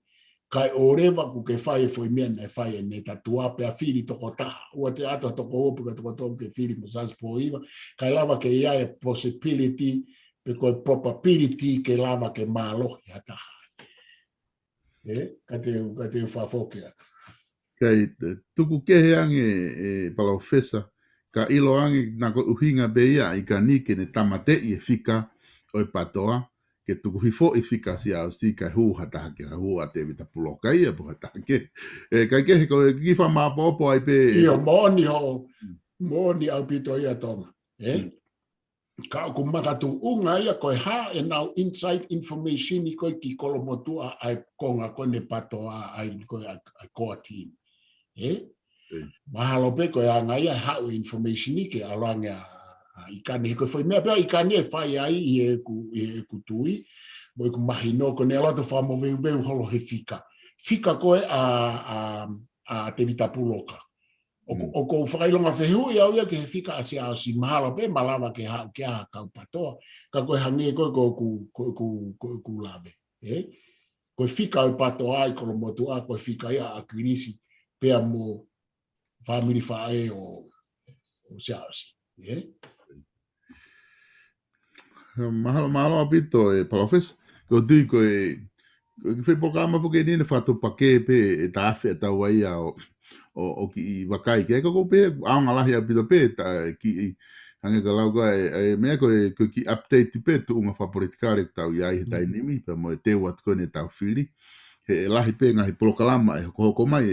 Kai o rewa ku ke whai e foi mea nai whai e ne tatua pea whiri toko taha. Ua te ato toko opu ka toko toko ke whiri mo saspo hiva. Kai lava ke ia e possibility, pe koe probability ke lava ke mālohi hataha. Ka te whawhokea. Kai tuku kehe ange Palofesa, ka ilo ange na ko uhinga beia I ka nike ne tamate I fika o patoa, ke tuku hifo I fika si au si ka hu hataha ke hu a te vita puloka ia po hataha ke. Kai kehe ko kifa mapopo ai pe... Iyo, moni au pito ia tonga. Ka ku makatu unga ia koe ha e nau inside information I koe ki kolomotua ai konga koe ne patoa ai koe ai koa team. Mahalo pe koe anga ia hau information I ke alange a ikane. He koe whai mea pia ikane e whai ai I e ku tui. Mo ku mahino koe ne alato whamo veu holo he fika. Fika koe a te vita puloka. O ko whakailonga whehu I au ia ke he fika a se ao si mahalo pe malawa ke hau ke aha kau patoa. Ka koe hangi koe ku lawe. Koe fika o patoa ai kolomotua, koe fika ia a kirisi pea mo family whae o se ao si. Mahalo apito Palofesa, ko tui koe whi pokama puke nina whatu pake pe ta awhi a tau ai o ki wakai ke ko pe aonga lahi apito pe ki hange ka lau koe mea koe ki update pe tu unga whapolitikare tau iai he tai nimi pe mo te wat koe ne tau whiri he lahi pe ngahi polokalama e hoko mai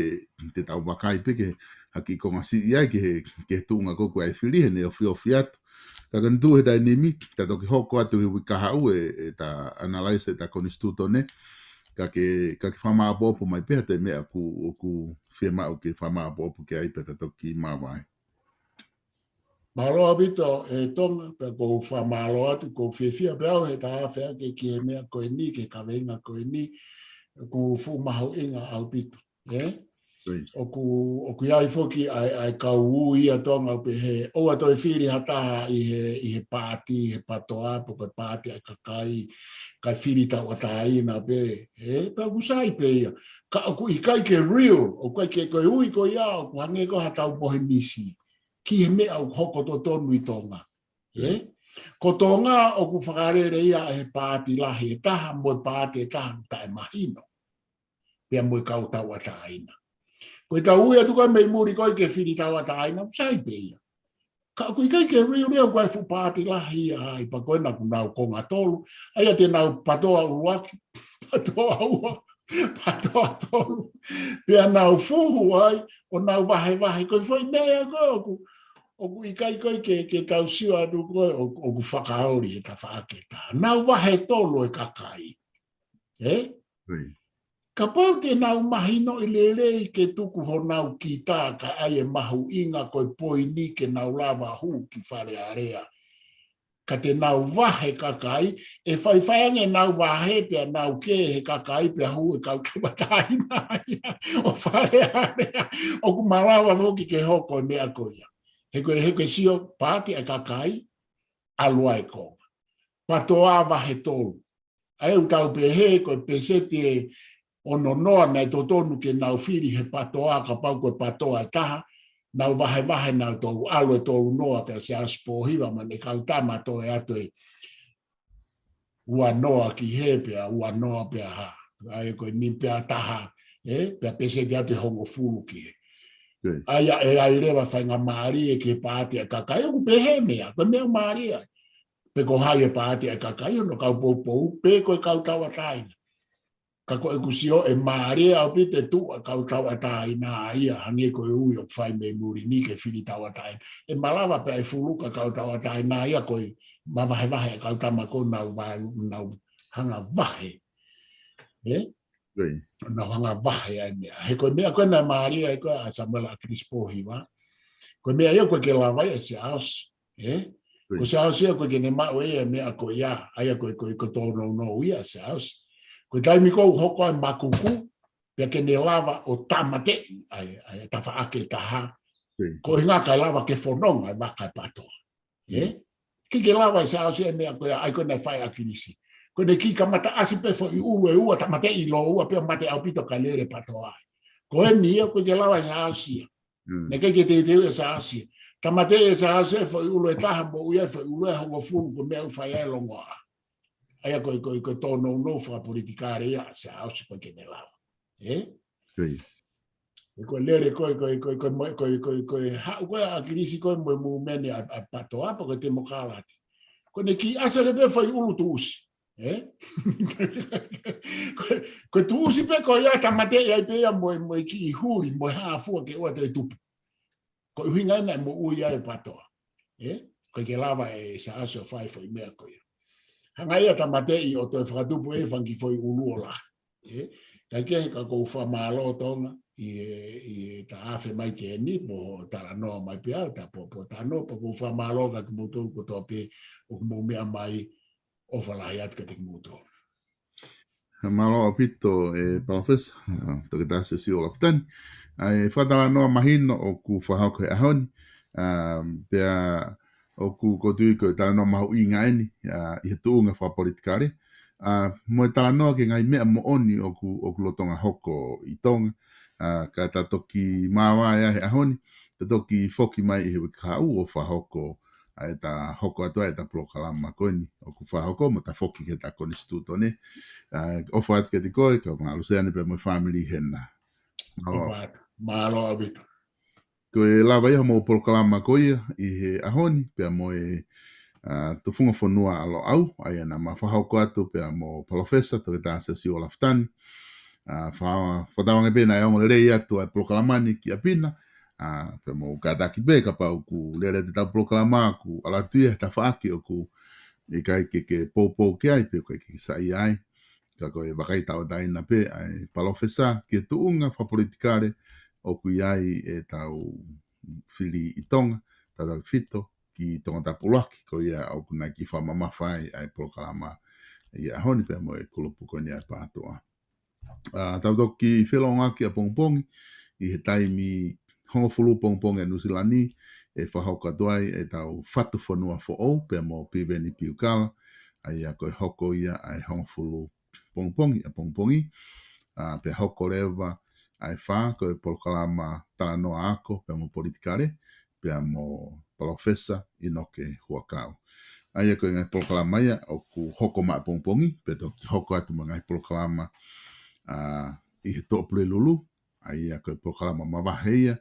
te tau wakai pe ke haki konga si iai ke tu unga koku ai whiri he ne ofi atu ka kantu he tai nimi ta toki hoko atu he wikahau ta analyse ta konistuto ne ka ke whama apopo mai peha te mea ku whima o ke whama apopo ke aipe ta toki mawai. Mahalo abito tonga pe ko whama alo atu ko whiwhia peau he ta awhea ke ki he mea koe ni ke kawenga koe ni ku fu maho inga au pito. O ku iai foki ai kau ia tonga pe he oa toi whiri hataha I he pāti, he patoa, po koe pāti ai kakai, kai whiri tau ataina pe, pe kusai pe ia. Ka ku I kai ke real, o kai ke koe ui ko ia, o ku hange ko hatau pohe misi. Ki he mea o hoko to tonu I tonga. Ko tonga o ku whakarere ia he pāti lahi, e taha mo pāti e taha tae mahino. Pea mo kau tau ataina. Koe tau ui atu koe mei muri koe ke whiri tau ataina, sai pe ia. Ka kui kai ke reo koe fu pāti lahi ai, pa koe na ku nau konga tolu, aia te nau patoa uaki, patoa tolu, pia nau fuhu ai, o nau wahe, koe foi mea koe, o ku I kai koe ke tau siwa atu koe, o ku whakaori e ta whaaketa. Nau wahe tolu e kakai. Ka pau te nau mahino I lelei ke tuku ho nau ki tā ka ai e mahu inga koe poini ke nau lava hu ki whare area. Ka te nau wahe kakai, e whaiwhaange nau wahe pia nau ke he kakai pia hu e kau tawataina o whare area. O ku malawa hoki ke hoko mea koia. He koe sio pāti a kakai, alua e konga. patoa vahe tolu. Ai u tau pehe ko peseti e ono noa nei totonu ke nau fili he patoa ka pau ko patoa taha nau vahe nau tolu alo tolu noa pe se aspohiva ma ne kautama to e ato e ua noa ki he pe ua noa pe ha ai ko ni pe taha pe peseti ato hongo fulu ki ai rewa whainga maari e ke pāti a kakai o pehe mea ko mea maari ai pe ko hai e pāti a kakai no kau pou pe ko kau tawa taina ka ko ekusio e maari au pite tu a kau tawa taina ia hangi ko e ui o whai me muri ni ke fili tawa taina e malawa pe ai fulu ka kau tawa taina ia ko ma vahe kau tama ko nau hanga vahe na hanga vahe ai mea he ko mea ko na maari ai ko a samela krispohi wa ko mea ia ko ke lava ia se aus ko se aus ia ko ke ne ma o ia mea ko ia ai ko tono no ia se aus ko taimi ko hoko ai makuku pe ke ne lava o tamate ai tafa ake taha ko hinga ka lava ke fonong ai maka pato ke lava se aus ia mea ko ai ko na fai akilisi ko ne ki kamata asipe fo i ua tamate i lo ua pe mate au pito ka lere pato ai ko e mia ko ke lava ia asia ne ke te sa asia tamate sa asia fo i ua taha mo ia fo i ua ho fu ko me fai ai longo ai ko tono no fa politikare ia sa aus ko ke ne lava ko lere ko ha ko a krisi ko mo mene a pato apa ko te mokalati ko ne ki asa le fa i ulu tusi ko tusi pe ko ia tamate ai pe mo ki huri mo ha fu ke o te tupu ko hinga na mo u ia e pato ko ke lava e sa aso fai foi mer ko hanga ia tamate i o te whakatupu e whangi foi ulu ola. Kai ke ka kou whamalo tonga i ta awhi mai ke ni po tala noa mai pia, ta po tano, po kou whamalo ka ki mutu ko tope o mo mea mai o whalahi at ka te mutu. Malo a pito e Palofesa, toke tasi si o laftani. Ai whatala noa mahino o ku whahauko e ahoni, pia o ku kotui ko tala no mahu inga eni i he tuunga wha politikare mo tala no ke ngai mea mo oni o ku lotonga hoko i tonga ka ta toki mawa ia he ahoni ta toki foki mai i he wikau o wha hoko ai ta hoko atua e ta prokalama koini o ku wha hoko mo ta foki ke ta konistuto ne o wha atu ke te koe ka mga aluseane pe mo family hena Malo abito ko e lava iha mo prokalama ko ia i he ahoni pe mo to funga fonua alo au ai na ma fa ko atu pe mo Palofesa to ta se si o laftani fa tawanga be na yo le ia to prokalama ni ki apina pe mo kada ki be ka pa ku le ta prokalama ku ala tia ta fa ki o ku e kai ke popo ke ai pe ko ki sai ai ka ko e vakai ta dai na pe ai Palofesa ki tu unga fa politikare o kuiai e tau fili i tonga, tau fito, ki tonga tapulaki, ko ia au kuna ki whamamawhai ai prokalama i a honi pia mo e kulupu ko ni ai pātua. Tau toki whelonga ki a pongpongi, i he taimi hongofulu pongpongi a Nusilani, e whahauka tuai e tau whatu whanua fo au, pia mo piveni piukala, ai a koe hoko ia ai hongofulu pongpongi a pongpongi, pia hoko rewa, ai wha, ko e prokalama tala noa ako, pe mo politikare, pe mo Palofesa i noke huakau. Ai ko ngai prokalama ia, o ku hoko maa pongpongi, pe to hoko atu mo ngai prokalama i he tōpule lulu, ai ko e prokalama mawaheia,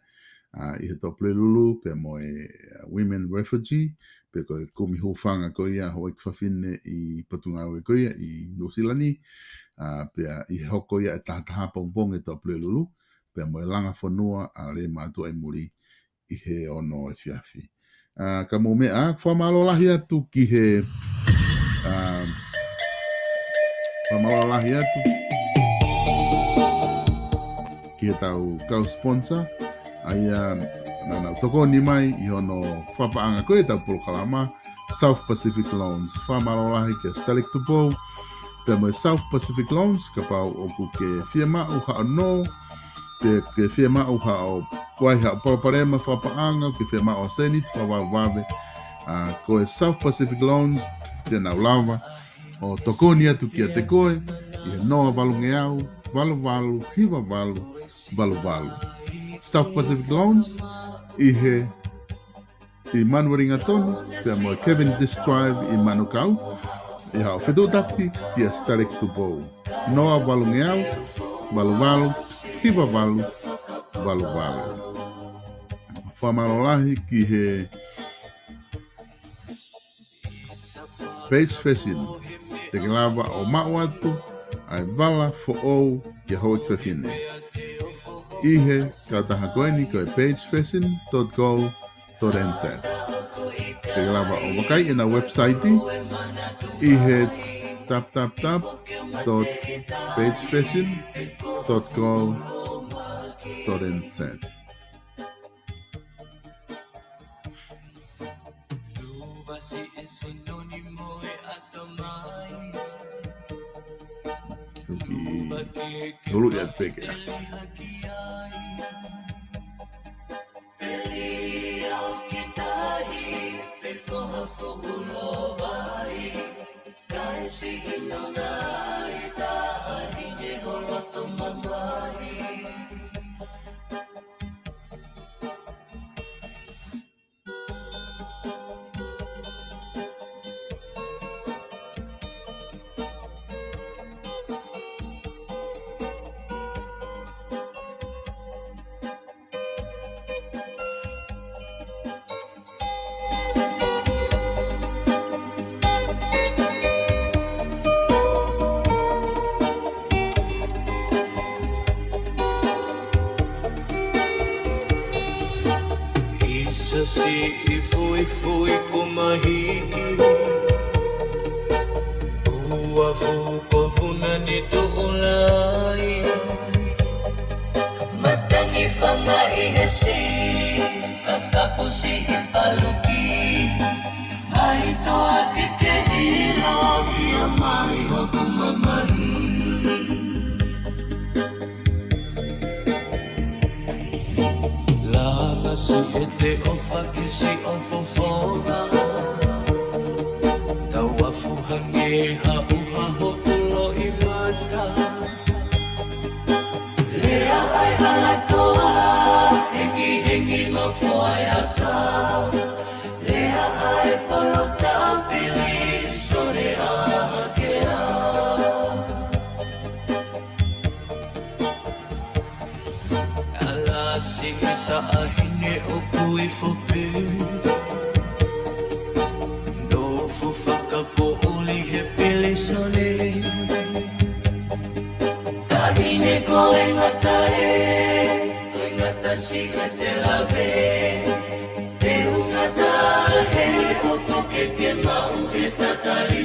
i he tōpule lulu, pe mo e women refugee, pe ko e kumi hufanga ko ia, ho ik whawhine i Patungau e ko ia, i Nusilani, pea i hoko ia e tahataha pongpong e tōpule lulu, pea mo e langa whanua a le mātua e muri i he ono e whiawhi. Ka mō mea, whamalo lahi atu ki he whamalo lahi atu ki he tau kau sponsor, ai nana toko ni mai i ono whapaanga koe tau prokalama South Pacific Loans. Whamalo lahi ke Stelik Tupo, pea mo South Pacific Loans, ka pau oku ke whiama uha anō, ke whiama uha o waiha o Paraparema whapaanga, ke whiama o Senit, whawawawe, ko e South Pacific Loans, tēnā lava, o tokoni atu ki a te koe, i he noa walu nge au, walu walu, hiwa walu, walu walu. South Pacific Loans, i he i manuaringa tonu, pia mo Kevin Drive i Manukau, i hao whedotaki ki a Starek Tupou. Noa walu nge au, walu walu, hiwa walu, walu walu. Whamarolahi ki he Page Fashion, te lava o mau atu, ai wala fo ou ki hoik whewhine. Ihe ka taha koeni ko e pagefashion.co.nz. Te lava o wakai ina website ihe tap.pagefashion.co.nz. Dulu ya Vegas. Si ifui ko mahiki uafu ko vuna ni ulai matangi fanga ihesi katapo si ipaluki mai to atike ilo ia mai hokumamahi si ete ofa ki si ofofona tawafu hange hauha hokulo imata lea ai halatoa hengi mafuayata lea ai polota pili sore ahakea ala singita ahine okui fope no fufaka po uli he pili sole tahine ko engata siga te lave te ungata he oku ke mau e tatali